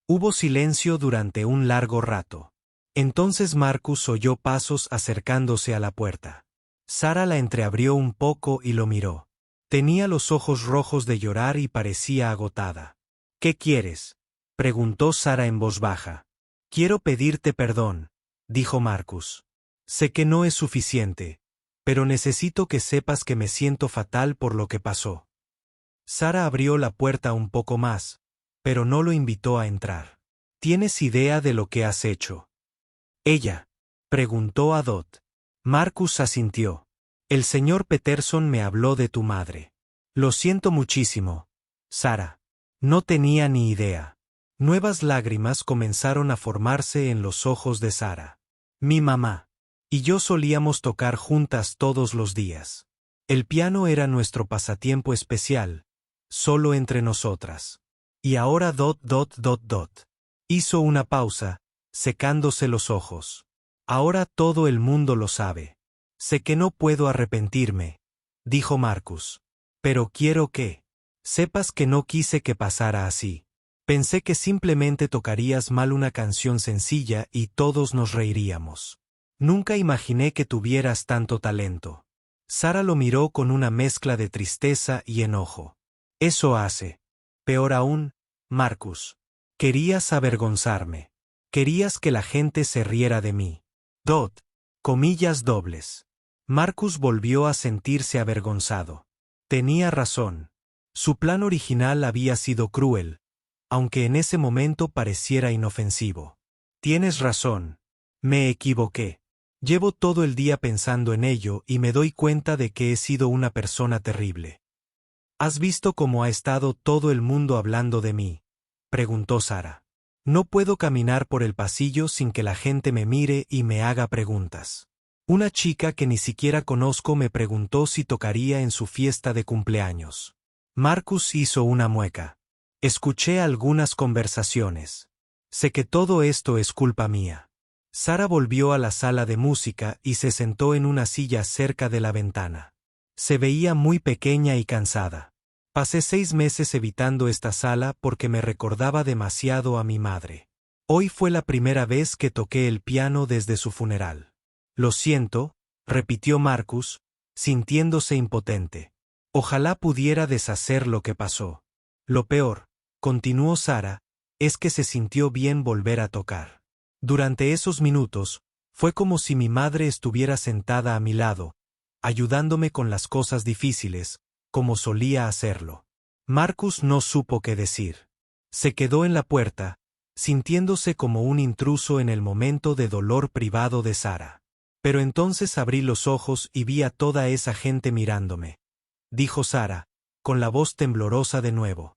Hubo silencio durante un largo rato. Entonces Marcus oyó pasos acercándose a la puerta. Sarah la entreabrió un poco y lo miró. Tenía los ojos rojos de llorar y parecía agotada. «¿Qué quieres?», preguntó Sarah en voz baja. «Quiero pedirte perdón», dijo Marcus. «Sé que no es suficiente, pero necesito que sepas que me siento fatal por lo que pasó». Sarah abrió la puerta un poco más, pero no lo invitó a entrar. «¿Tienes idea de lo que has hecho?», ella preguntó a Marcus asintió. «El señor Peterson me habló de tu madre». «Lo siento muchísimo, Sarah». No tenía ni idea. Nuevas lágrimas comenzaron a formarse en los ojos de Sarah. «Mi mamá y yo solíamos tocar juntas todos los días. El piano era nuestro pasatiempo especial, solo entre nosotras. Y ahora Hizo una pausa, secándose los ojos. «Ahora todo el mundo lo sabe. Sé que no puedo arrepentirme», dijo Marcus. «Pero quiero que sepas que no quise que pasara así. Pensé que simplemente tocarías mal una canción sencilla y todos nos reiríamos. Nunca imaginé que tuvieras tanto talento. Sara lo miró con una mezcla de tristeza y enojo. Eso hace. Peor aún, Marcus. Querías avergonzarme. Querías que la gente se riera de mí. Dot. Comillas dobles. Marcus volvió a sentirse avergonzado. Tenía razón. Su plan original había sido cruel, aunque en ese momento pareciera inofensivo. Tienes razón. Me equivoqué. Llevo todo el día pensando en ello y me doy cuenta de que he sido una persona terrible. ¿Has visto cómo ha estado todo el mundo hablando de mí?, preguntó Sara. No puedo caminar por el pasillo sin que la gente me mire y me haga preguntas. Una chica que ni siquiera conozco me preguntó si tocaría en su fiesta de cumpleaños. Marcus hizo una mueca. Escuché algunas conversaciones. Sé que todo esto es culpa mía. Sara volvió a la sala de música y se sentó en una silla cerca de la ventana. Se veía muy pequeña y cansada. Pasé 6 meses evitando esta sala porque me recordaba demasiado a mi madre. Hoy fue la primera vez que toqué el piano desde su funeral. Lo siento, repitió Marcus, sintiéndose impotente. Ojalá pudiera deshacer lo que pasó. Lo peor, continuó Sara, es que se sintió bien volver a tocar. Durante esos minutos, fue como si mi madre estuviera sentada a mi lado, ayudándome con las cosas difíciles, como solía hacerlo. Marcus no supo qué decir. Se quedó en la puerta, sintiéndose como un intruso en el momento de dolor privado de Sara. Pero entonces abrí los ojos y vi a toda esa gente mirándome, dijo Sara, con la voz temblorosa de nuevo.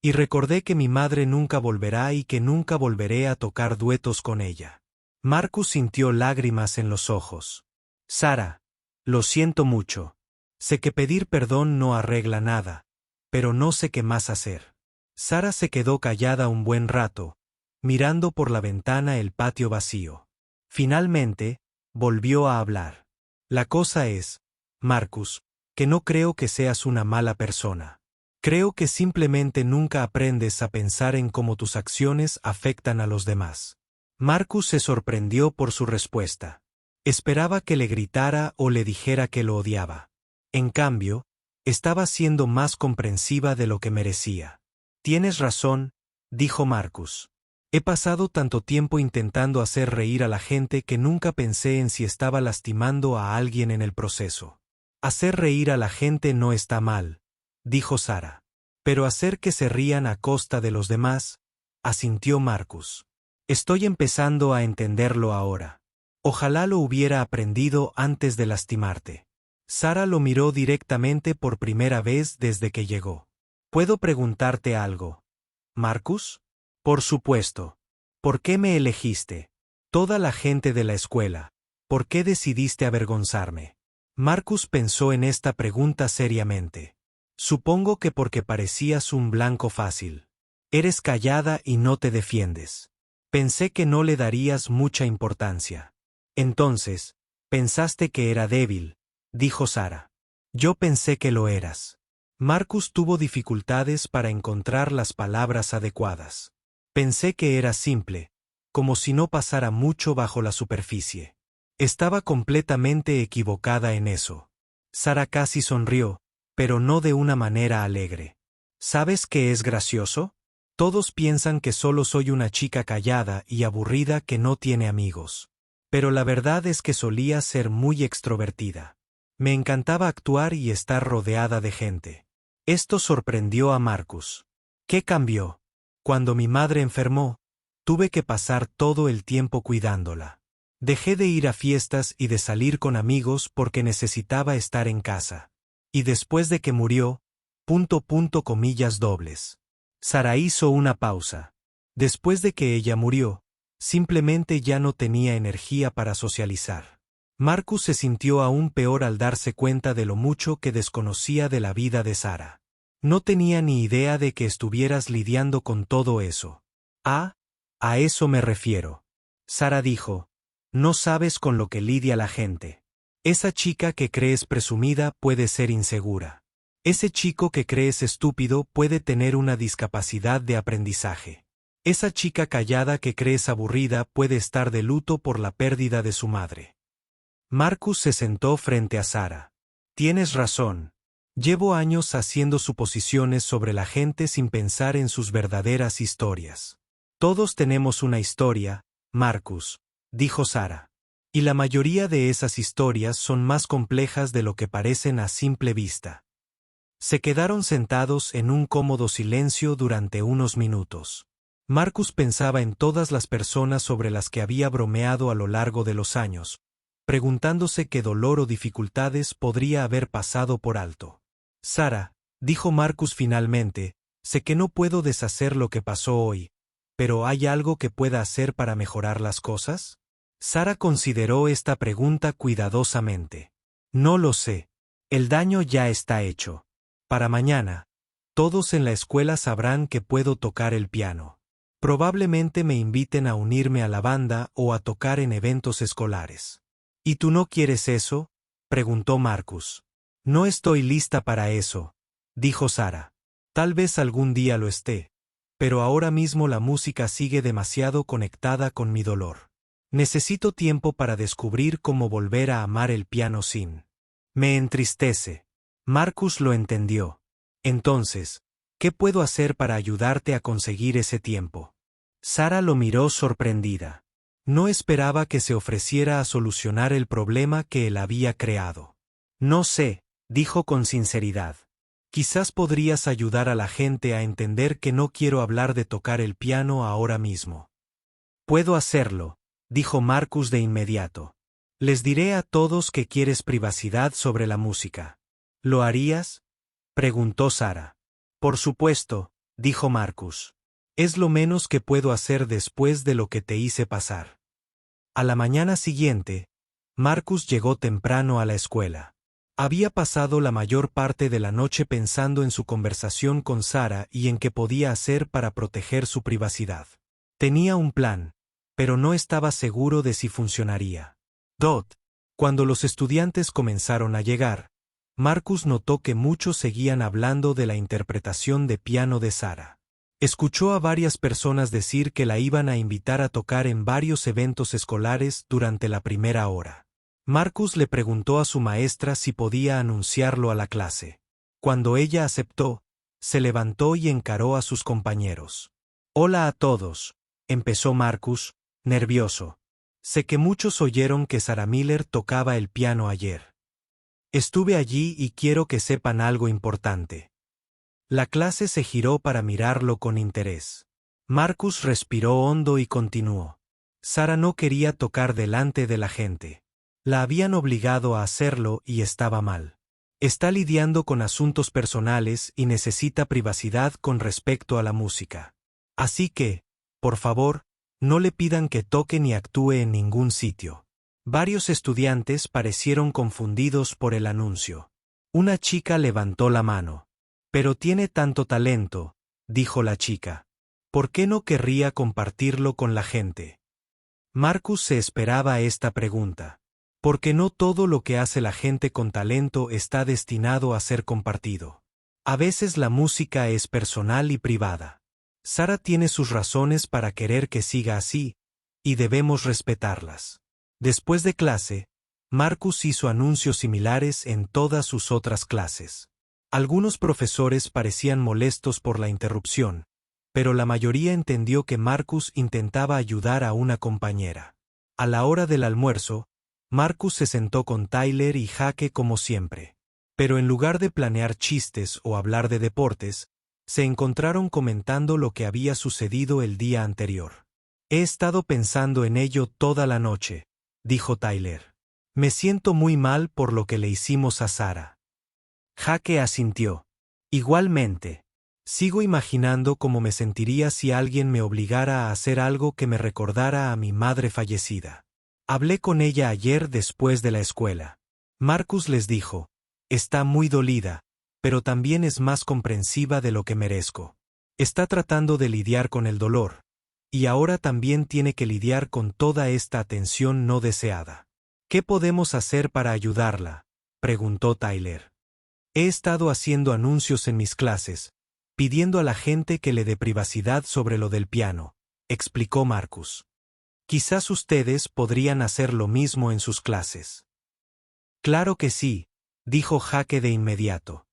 Y recordé que mi madre nunca volverá y que nunca volveré a tocar duetos con ella. Marcus sintió lágrimas en los ojos. Sara, lo siento mucho. Sé que pedir perdón no arregla nada, pero no sé qué más hacer. Sara se quedó callada un buen rato, mirando por la ventana el patio vacío. Finalmente, volvió a hablar. La cosa es, Marcus, que no creo que seas una mala persona. Creo que simplemente nunca aprendes a pensar en cómo tus acciones afectan a los demás. Marcus se sorprendió por su respuesta. Esperaba que le gritara o le dijera que lo odiaba. En cambio, estaba siendo más comprensiva de lo que merecía. Tienes razón, dijo Marcus. He pasado tanto tiempo intentando hacer reír a la gente que nunca pensé en si estaba lastimando a alguien en el proceso. Hacer reír a la gente no está mal, dijo Sara. Pero hacer que se rían a costa de los demás, asintió Marcus. Estoy empezando a entenderlo ahora. Ojalá lo hubiera aprendido antes de lastimarte. Sara lo miró directamente por primera vez desde que llegó. ¿Puedo preguntarte algo, Marcus? Por supuesto. ¿Por qué me elegiste? Toda la gente de la escuela. ¿Por qué decidiste avergonzarme? Marcus pensó en esta pregunta seriamente. Supongo que porque parecías un blanco fácil. Eres callada y no te defiendes. Pensé que no le darías mucha importancia. Entonces, pensaste que era débil, dijo Sara. Yo pensé que lo eras. Marcus tuvo dificultades para encontrar las palabras adecuadas. Pensé que era simple, como si no pasara mucho bajo la superficie. Estaba completamente equivocada en eso. Sara casi sonrió, pero no de una manera alegre. ¿Sabes qué es gracioso? Todos piensan que solo soy una chica callada y aburrida que no tiene amigos. Pero la verdad es que solía ser muy extrovertida. Me encantaba actuar y estar rodeada de gente. Esto sorprendió a Marcus. ¿Qué cambió? Cuando mi madre enfermó, tuve que pasar todo el tiempo cuidándola. Dejé de ir a fiestas y de salir con amigos porque necesitaba estar en casa. Y después de que murió, ... comillas dobles. Sara hizo una pausa. Después de que ella murió, simplemente ya no tenía energía para socializar. Marcus se sintió aún peor al darse cuenta de lo mucho que desconocía de la vida de Sara. No tenía ni idea de que estuvieras lidiando con todo eso. Ah, a eso me refiero. Sara dijo, no sabes con lo que lidia la gente. Esa chica que crees presumida puede ser insegura. Ese chico que crees estúpido puede tener una discapacidad de aprendizaje. Esa chica callada que crees aburrida puede estar de luto por la pérdida de su madre. Marcus se sentó frente a Sara. Tienes razón. Llevo años haciendo suposiciones sobre la gente sin pensar en sus verdaderas historias. Todos tenemos una historia, Marcus, dijo Sara. Y la mayoría de esas historias son más complejas de lo que parecen a simple vista. Se quedaron sentados en un cómodo silencio durante unos minutos. Marcus pensaba en todas las personas sobre las que había bromeado a lo largo de los años, preguntándose qué dolor o dificultades podría haber pasado por alto. Sara, dijo Marcus finalmente, sé que no puedo deshacer lo que pasó hoy, pero ¿hay algo que pueda hacer para mejorar las cosas? Sara consideró esta pregunta cuidadosamente. No lo sé. El daño ya está hecho. Para mañana, todos en la escuela sabrán que puedo tocar el piano. Probablemente me inviten a unirme a la banda o a tocar en eventos escolares. ¿Y tú no quieres eso?, preguntó Marcus. No estoy lista para eso, dijo Sara. Tal vez algún día lo esté, pero ahora mismo la música sigue demasiado conectada con mi dolor. Necesito tiempo para descubrir cómo volver a amar el piano sin. Me entristece. Marcus lo entendió. Entonces, ¿qué puedo hacer para ayudarte a conseguir ese tiempo? Sara lo miró sorprendida. No esperaba que se ofreciera a solucionar el problema que él había creado. No sé, dijo con sinceridad. Quizás podrías ayudar a la gente a entender que no quiero hablar de tocar el piano ahora mismo. Puedo hacerlo, dijo Marcus de inmediato. Les diré a todos que quieres privacidad sobre la música. ¿Lo harías?, preguntó Sara. Por supuesto, dijo Marcus. Es lo menos que puedo hacer después de lo que te hice pasar. A la mañana siguiente, Marcus llegó temprano a la escuela. Había pasado la mayor parte de la noche pensando en su conversación con Sara y en qué podía hacer para proteger su privacidad. Tenía un plan, pero no estaba seguro de si funcionaría. Cuando los estudiantes comenzaron a llegar, Marcus notó que muchos seguían hablando de la interpretación de piano de Sara. Escuchó a varias personas decir que la iban a invitar a tocar en varios eventos escolares durante la primera hora. Marcus le preguntó a su maestra si podía anunciarlo a la clase. Cuando ella aceptó, se levantó y encaró a sus compañeros. Hola a todos, empezó Marcus, nervioso. Sé que muchos oyeron que Sarah Miller tocaba el piano ayer. Estuve allí y quiero que sepan algo importante. La clase se giró para mirarlo con interés. Marcus respiró hondo y continuó. Sara no quería tocar delante de la gente. La habían obligado a hacerlo y estaba mal. Está lidiando con asuntos personales y necesita privacidad con respecto a la música. Así que, por favor, no le pidan que toque ni actúe en ningún sitio. Varios estudiantes parecieron confundidos por el anuncio. Una chica levantó la mano. Pero tiene tanto talento, dijo la chica. ¿Por qué no querría compartirlo con la gente? Marcus se esperaba esta pregunta. Porque no todo lo que hace la gente con talento está destinado a ser compartido. A veces la música es personal y privada. Sara tiene sus razones para querer que siga así, y debemos respetarlas. Después de clase, Marcus hizo anuncios similares en todas sus otras clases. Algunos profesores parecían molestos por la interrupción, pero la mayoría entendió que Marcus intentaba ayudar a una compañera. A la hora del almuerzo, Marcus se sentó con Tyler y Jake como siempre. Pero en lugar de planear chistes o hablar de deportes, se encontraron comentando lo que había sucedido el día anterior. He estado pensando en ello toda la noche, dijo Tyler. Me siento muy mal por lo que le hicimos a Sara. Jake asintió. Igualmente. Sigo imaginando cómo me sentiría si alguien me obligara a hacer algo que me recordara a mi madre fallecida. Hablé con ella ayer después de la escuela. Marcus les dijo, está muy dolida, pero también es más comprensiva de lo que merezco. Está tratando de lidiar con el dolor, y ahora también tiene que lidiar con toda esta atención no deseada. ¿Qué podemos hacer para ayudarla?, preguntó Tyler. He estado haciendo anuncios en mis clases, pidiendo a la gente que le dé privacidad sobre lo del piano, explicó Marcus. Quizás ustedes podrían hacer lo mismo en sus clases. Claro que sí, dijo Jake de inmediato.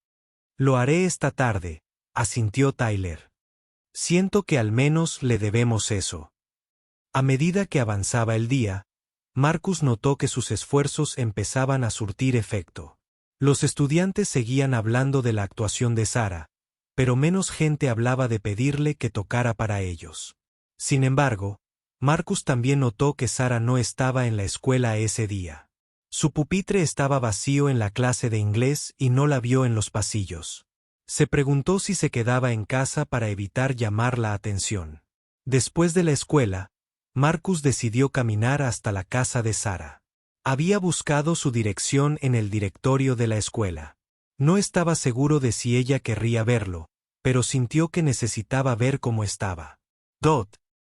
Lo haré esta tarde, asintió Tyler. Siento que al menos le debemos eso. A medida que avanzaba el día, Marcus notó que sus esfuerzos empezaban a surtir efecto. Los estudiantes seguían hablando de la actuación de Sarah, pero menos gente hablaba de pedirle que tocara para ellos. Sin embargo, Marcus también notó que Sarah no estaba en la escuela ese día. Su pupitre estaba vacío en la clase de inglés y no la vio en los pasillos. Se preguntó si se quedaba en casa para evitar llamar la atención. Después de la escuela, Marcus decidió caminar hasta la casa de Sarah. Había buscado su dirección en el directorio de la escuela. No estaba seguro de si ella querría verlo, pero sintió que necesitaba ver cómo estaba.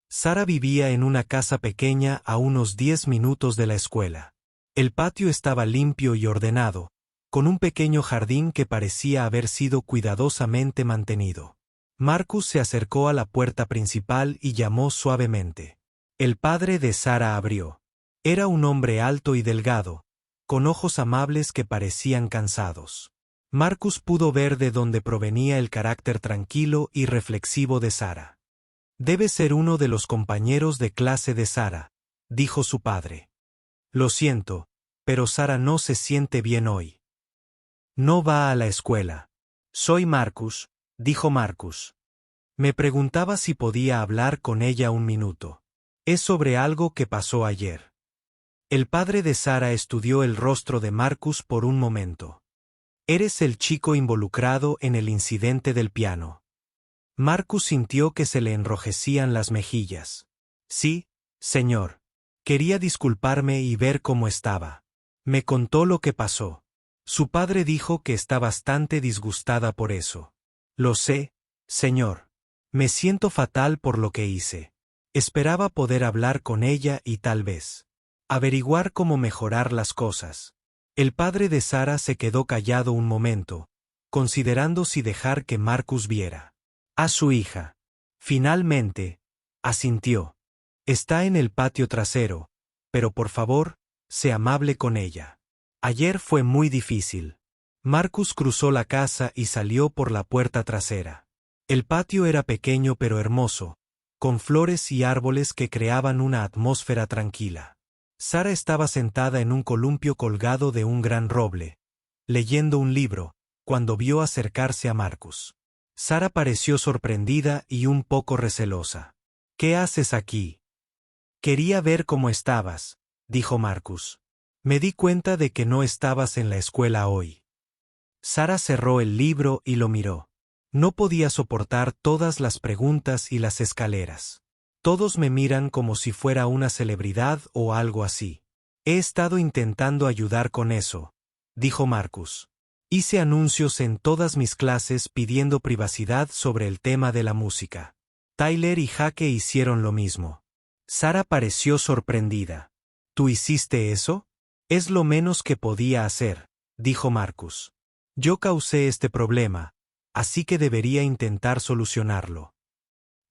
Sarah vivía en una casa pequeña a unos 10 minutos de la escuela. El patio estaba limpio y ordenado, con un pequeño jardín que parecía haber sido cuidadosamente mantenido. Marcus se acercó a la puerta principal y llamó suavemente. El padre de Sarah abrió. Era un hombre alto y delgado, con ojos amables que parecían cansados. Marcus pudo ver de dónde provenía el carácter tranquilo y reflexivo de Sarah. Debe ser uno de los compañeros de clase de Sarah, dijo su padre. Lo siento, pero Sarah no se siente bien hoy. No va a la escuela. Soy Marcus, dijo Marcus. Me preguntaba si podía hablar con ella un minuto. Es sobre algo que pasó ayer. El padre de Sarah estudió el rostro de Marcus por un momento. Eres el chico involucrado en el incidente del piano. Marcus sintió que se le enrojecían las mejillas. Sí, señor. Quería disculparme y ver cómo estaba. Me contó lo que pasó. Su padre dijo que está bastante disgustada por eso. Lo sé, señor. Me siento fatal por lo que hice. Esperaba poder hablar con ella y tal vez averiguar cómo mejorar las cosas. El padre de Sarah se quedó callado un momento, considerando si dejar que Marcus viera a su hija. Finalmente, asintió. Está en el patio trasero, pero por favor, sé amable con ella. Ayer fue muy difícil. Marcus cruzó la casa y salió por la puerta trasera. El patio era pequeño pero hermoso, con flores y árboles que creaban una atmósfera tranquila. Sarah estaba sentada en un columpio colgado de un gran roble, leyendo un libro, cuando vio acercarse a Marcus. Sarah pareció sorprendida y un poco recelosa. ¿Qué haces aquí? Quería ver cómo estabas, dijo Marcus. Me di cuenta de que no estabas en la escuela hoy. Sarah cerró el libro y lo miró. No podía soportar todas las preguntas y las escaleras. Todos me miran como si fuera una celebridad o algo así. He estado intentando ayudar con eso, dijo Marcus. Hice anuncios en todas mis clases pidiendo privacidad sobre el tema de la música. Tyler y Jake hicieron lo mismo. Sarah pareció sorprendida. ¿Tú hiciste eso? Es lo menos que podía hacer, dijo Marcus. Yo causé este problema, así que debería intentar solucionarlo.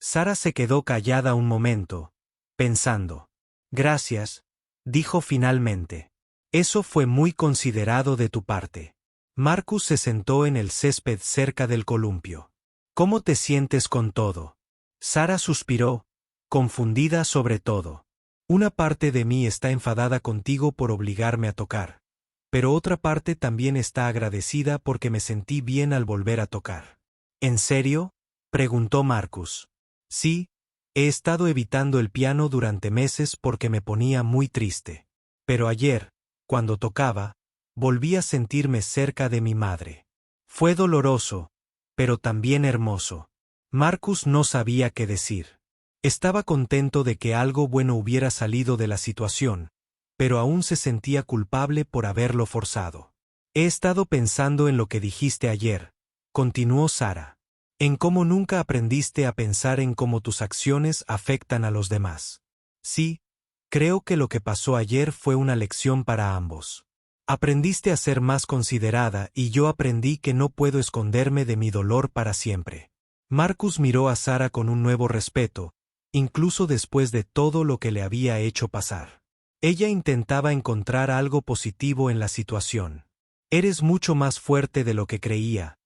Sarah se quedó callada un momento, pensando. Gracias, dijo finalmente. Eso fue muy considerado de tu parte. Marcus se sentó en el césped cerca del columpio. ¿Cómo te sientes con todo? Sarah suspiró, confundida sobre todo. Una parte de mí está enfadada contigo por obligarme a tocar, pero otra parte también está agradecida porque me sentí bien al volver a tocar. ¿En serio? Preguntó Marcus. Sí, he estado evitando el piano durante meses porque me ponía muy triste. Pero ayer, cuando tocaba, volví a sentirme cerca de mi madre. Fue doloroso, pero también hermoso. Marcus no sabía qué decir. Estaba contento de que algo bueno hubiera salido de la situación, pero aún se sentía culpable por haberlo forzado. He estado pensando en lo que dijiste ayer, continuó Sarah. En cómo nunca aprendiste a pensar en cómo tus acciones afectan a los demás. Sí, creo que lo que pasó ayer fue una lección para ambos. Aprendiste a ser más considerada y yo aprendí que no puedo esconderme de mi dolor para siempre. Marcus miró a Sara con un nuevo respeto, incluso después de todo lo que le había hecho pasar. Ella intentaba encontrar algo positivo en la situación. Eres mucho más fuerte de lo que creía,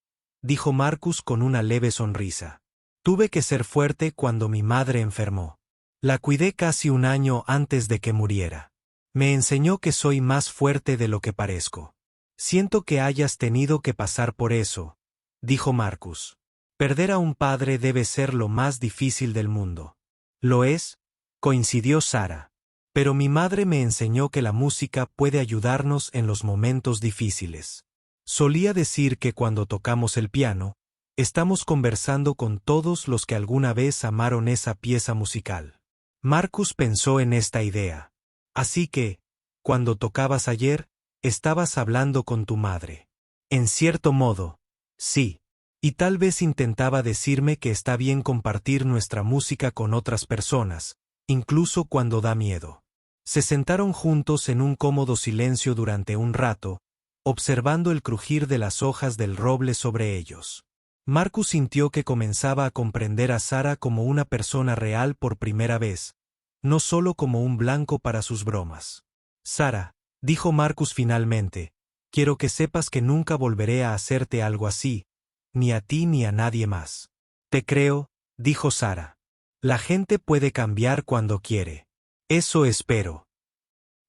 dijo Marcus con una leve sonrisa. Tuve que ser fuerte cuando mi madre enfermó. La cuidé casi un año antes de que muriera. Me enseñó que soy más fuerte de lo que parezco. Siento que hayas tenido que pasar por eso, dijo Marcus. Perder a un padre debe ser lo más difícil del mundo. Lo es, coincidió Sara. Pero mi madre me enseñó que la música puede ayudarnos en los momentos difíciles. Solía decir que cuando tocamos el piano, estamos conversando con todos los que alguna vez amaron esa pieza musical. Marcus pensó en esta idea. Así que, cuando tocabas ayer, estabas hablando con tu madre. En cierto modo, sí. Y tal vez intentaba decirme que está bien compartir nuestra música con otras personas, incluso cuando da miedo. Se sentaron juntos en un cómodo silencio durante un rato, observando el crujir de las hojas del roble sobre ellos. Marcus sintió que comenzaba a comprender a Sara como una persona real por primera vez, no solo como un blanco para sus bromas. Sara, dijo Marcus finalmente, quiero que sepas que nunca volveré a hacerte algo así, ni a ti ni a nadie más. Te creo, dijo Sara. La gente puede cambiar cuando quiere. Eso espero.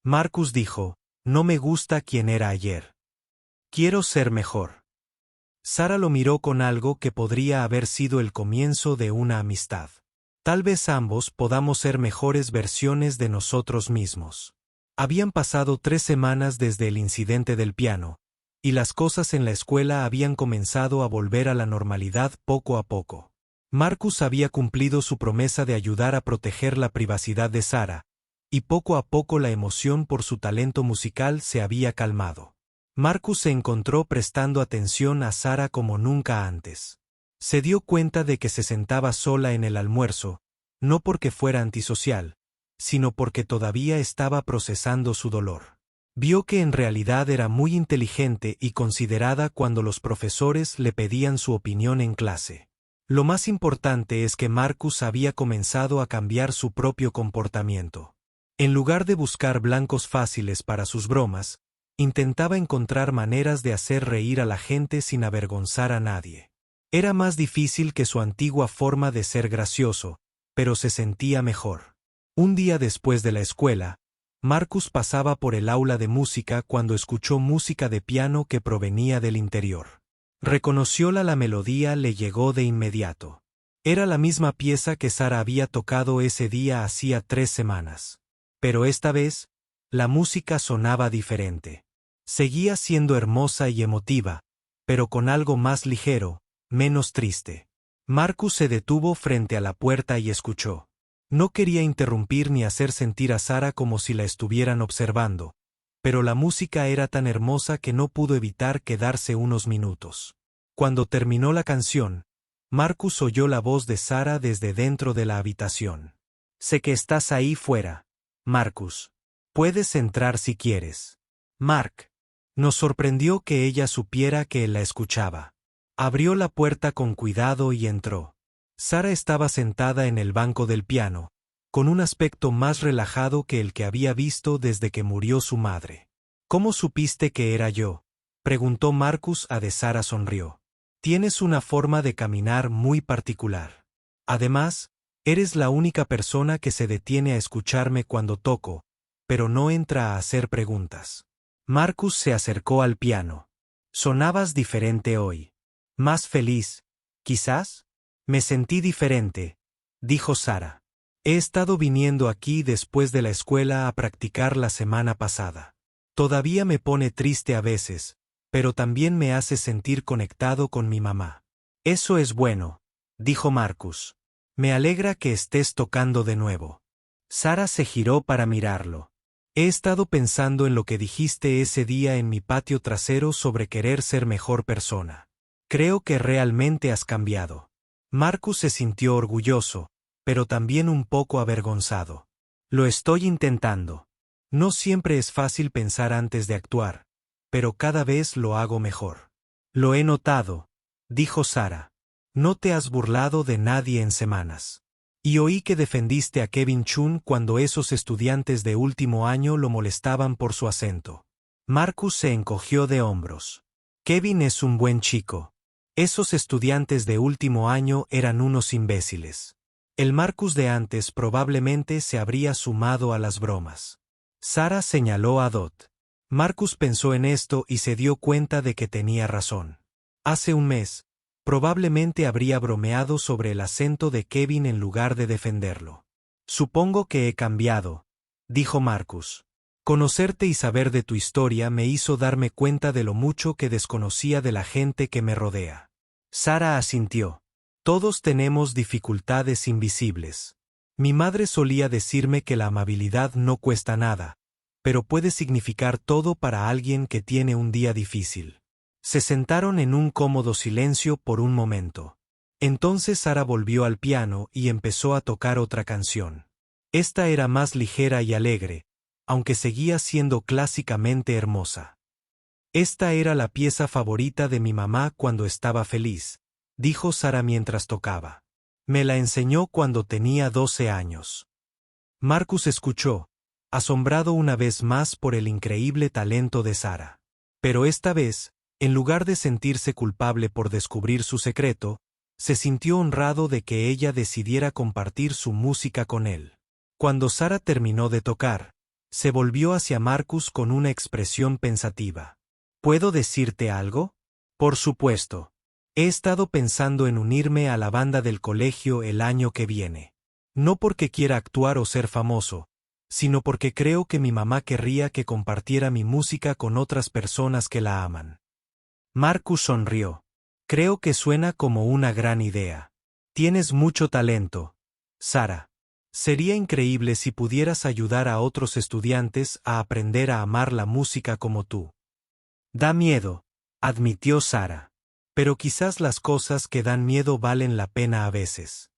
Marcus dijo, no me gusta quien era ayer. Quiero ser mejor. Sara lo miró con algo que podría haber sido el comienzo de una amistad. Tal vez ambos podamos ser mejores versiones de nosotros mismos. Habían pasado 3 semanas desde el incidente del piano, y las cosas en la escuela habían comenzado a volver a la normalidad poco a poco. Marcus había cumplido su promesa de ayudar a proteger la privacidad de Sara, y poco a poco la emoción por su talento musical se había calmado. Marcus se encontró prestando atención a Sara como nunca antes. Se dio cuenta de que se sentaba sola en el almuerzo, no porque fuera antisocial, sino porque todavía estaba procesando su dolor. Vio que en realidad era muy inteligente y considerada cuando los profesores le pedían su opinión en clase. Lo más importante es que Marcus había comenzado a cambiar su propio comportamiento. En lugar de buscar blancos fáciles para sus bromas, intentaba encontrar maneras de hacer reír a la gente sin avergonzar a nadie. Era más difícil que su antigua forma de ser gracioso, pero se sentía mejor. Un día después de la escuela, Marcus pasaba por el aula de música cuando escuchó música de piano que provenía del interior. Reconoció la melodía, le llegó de inmediato. Era la misma pieza que Sara había tocado ese día hacía 3 semanas. Pero esta vez, la música sonaba diferente. Seguía siendo hermosa y emotiva, pero con algo más ligero, menos triste. Marcus se detuvo frente a la puerta y escuchó. No quería interrumpir ni hacer sentir a Sara como si la estuvieran observando, pero la música era tan hermosa que no pudo evitar quedarse unos minutos. Cuando terminó la canción, Marcus oyó la voz de Sara desde dentro de la habitación. Sé que estás ahí fuera, Marcus. Puedes entrar si quieres. Mark. Nos sorprendió que ella supiera que él la escuchaba. Abrió la puerta con cuidado y entró. Sara estaba sentada en el banco del piano, con un aspecto más relajado que el que había visto desde que murió su madre. ¿Cómo supiste que era yo?, preguntó Marcus a de Sara sonrió. Tienes una forma de caminar muy particular. Además, eres la única persona que se detiene a escucharme cuando toco, pero no entra a hacer preguntas. Marcus se acercó al piano. Sonabas diferente hoy. Más feliz, quizás. Me sentí diferente, dijo Sara. He estado viniendo aquí después de la escuela a practicar la semana pasada. Todavía me pone triste a veces, pero también me hace sentir conectado con mi mamá. Eso es bueno, dijo Marcus. Me alegra que estés tocando de nuevo. Sara se giró para mirarlo. He estado pensando en lo que dijiste ese día en mi patio trasero sobre querer ser mejor persona. Creo que realmente has cambiado. Marcus se sintió orgulloso, pero también un poco avergonzado. Lo estoy intentando. No siempre es fácil pensar antes de actuar, pero cada vez lo hago mejor. Lo he notado, dijo Sara. No te has burlado de nadie en semanas. Y oí que defendiste a Kevin Chun cuando esos estudiantes de último año lo molestaban por su acento. Marcus se encogió de hombros. Kevin es un buen chico. Esos estudiantes de último año eran unos imbéciles. El Marcus de antes probablemente se habría sumado a las bromas. Sarah señaló a Dot. Marcus pensó en esto y se dio cuenta de que tenía razón. Hace un mes, probablemente habría bromeado sobre el acento de Kevin en lugar de defenderlo. Supongo que he cambiado, dijo Marcus. Conocerte y saber de tu historia me hizo darme cuenta de lo mucho que desconocía de la gente que me rodea. Sarah asintió. Todos tenemos dificultades invisibles. Mi madre solía decirme que la amabilidad no cuesta nada, pero puede significar todo para alguien que tiene un día difícil. Se sentaron en un cómodo silencio por un momento. Entonces Sarah volvió al piano y empezó a tocar otra canción. Esta era más ligera y alegre, aunque seguía siendo clásicamente hermosa. Esta era la pieza favorita de mi mamá cuando estaba feliz, dijo Sarah mientras tocaba. Me la enseñó cuando tenía 12 años. Marcus escuchó, asombrado una vez más por el increíble talento de Sarah. Pero esta vez, en lugar de sentirse culpable por descubrir su secreto, se sintió honrado de que ella decidiera compartir su música con él. Cuando Sarah terminó de tocar, se volvió hacia Marcus con una expresión pensativa. ¿Puedo decirte algo? Por supuesto. He estado pensando en unirme a la banda del colegio el año que viene. No porque quiera actuar o ser famoso, sino porque creo que mi mamá querría que compartiera mi música con otras personas que la aman. Marcus sonrió. Creo que suena como una gran idea. Tienes mucho talento, Sarah. Sería increíble si pudieras ayudar a otros estudiantes a aprender a amar la música como tú. Da miedo, admitió Sarah. Pero quizás las cosas que dan miedo valen la pena a veces.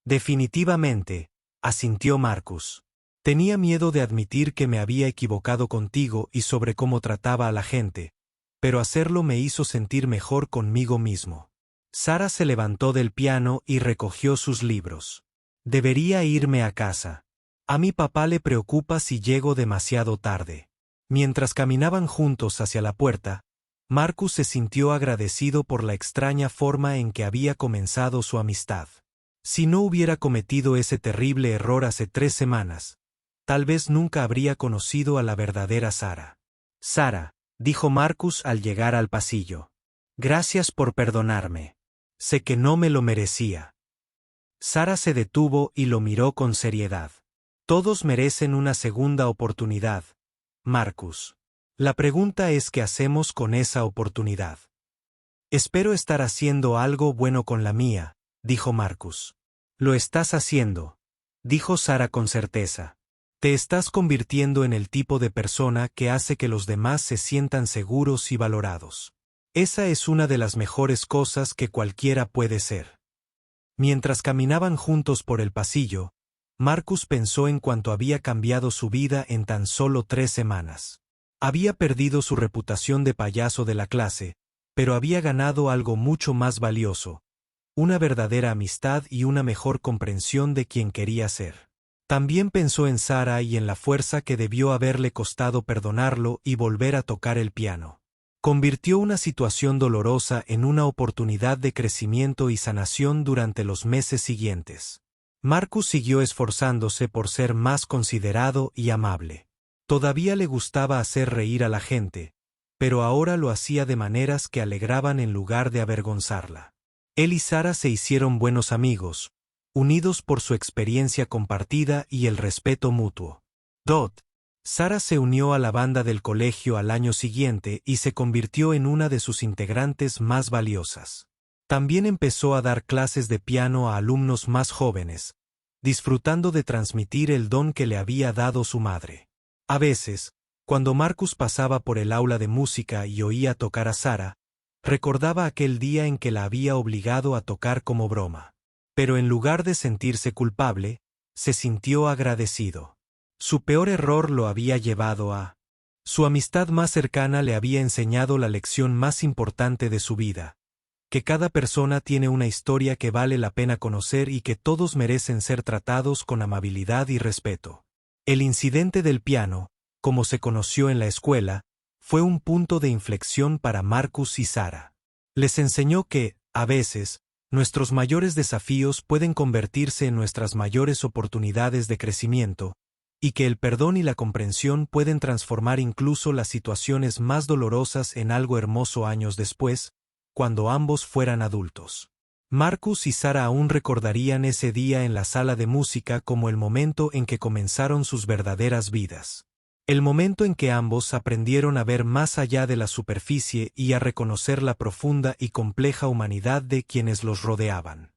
Definitivamente, asintió Marcus. Tenía miedo de admitir que me había equivocado contigo y sobre cómo trataba a la gente, pero hacerlo me hizo sentir mejor conmigo mismo. Sarah se levantó del piano y recogió sus libros. Debería irme a casa. A mi papá le preocupa si llego demasiado tarde. Mientras caminaban juntos hacia la puerta, Marcus se sintió agradecido por la extraña forma en que había comenzado su amistad. Si no hubiera cometido ese terrible error hace 3 semanas, tal vez nunca habría conocido a la verdadera Sarah. Sarah, dijo Marcus al llegar al pasillo. Gracias por perdonarme. Sé que no me lo merecía. Sarah se detuvo y lo miró con seriedad. Todos merecen una segunda oportunidad, Marcus. La pregunta es qué hacemos con esa oportunidad. Espero estar haciendo algo bueno con la mía, dijo Marcus. Lo estás haciendo, dijo Sarah con certeza. Te estás convirtiendo en el tipo de persona que hace que los demás se sientan seguros y valorados. Esa es una de las mejores cosas que cualquiera puede ser. Mientras caminaban juntos por el pasillo, Marcus pensó en cuánto había cambiado su vida en tan solo 3 semanas. Había perdido su reputación de payaso de la clase, pero había ganado algo mucho más valioso, una verdadera amistad y una mejor comprensión de quien quería ser. También pensó en Sarah y en la fuerza que debió haberle costado perdonarlo y volver a tocar el piano. Convirtió una situación dolorosa en una oportunidad de crecimiento y sanación durante los meses siguientes. Marcus siguió esforzándose por ser más considerado y amable. Todavía le gustaba hacer reír a la gente, pero ahora lo hacía de maneras que alegraban en lugar de avergonzarla. Él y Sarah se hicieron buenos amigos, unidos por su experiencia compartida y el respeto mutuo. Sarah se unió a la banda del colegio al año siguiente y se convirtió en una de sus integrantes más valiosas. También empezó a dar clases de piano a alumnos más jóvenes, disfrutando de transmitir el don que le había dado su madre. A veces, cuando Marcus pasaba por el aula de música y oía tocar a Sarah, recordaba aquel día en que la había obligado a tocar como broma. Pero en lugar de sentirse culpable, se sintió agradecido. Su peor error lo había llevado a... Su amistad más cercana le había enseñado la lección más importante de su vida. que cada persona tiene una historia que vale la pena conocer y que todos merecen ser tratados con amabilidad y respeto. El incidente del piano, como se conoció en la escuela, fue un punto de inflexión para Marcus y Sarah. Les enseñó que, a veces, nuestros mayores desafíos pueden convertirse en nuestras mayores oportunidades de crecimiento, y que el perdón y la comprensión pueden transformar incluso las situaciones más dolorosas en algo hermoso años después, cuando ambos fueran adultos. Marcus y Sarah aún recordarían ese día en la sala de música como el momento en que comenzaron sus verdaderas vidas. El momento en que ambos aprendieron a ver más allá de la superficie y a reconocer la profunda y compleja humanidad de quienes los rodeaban.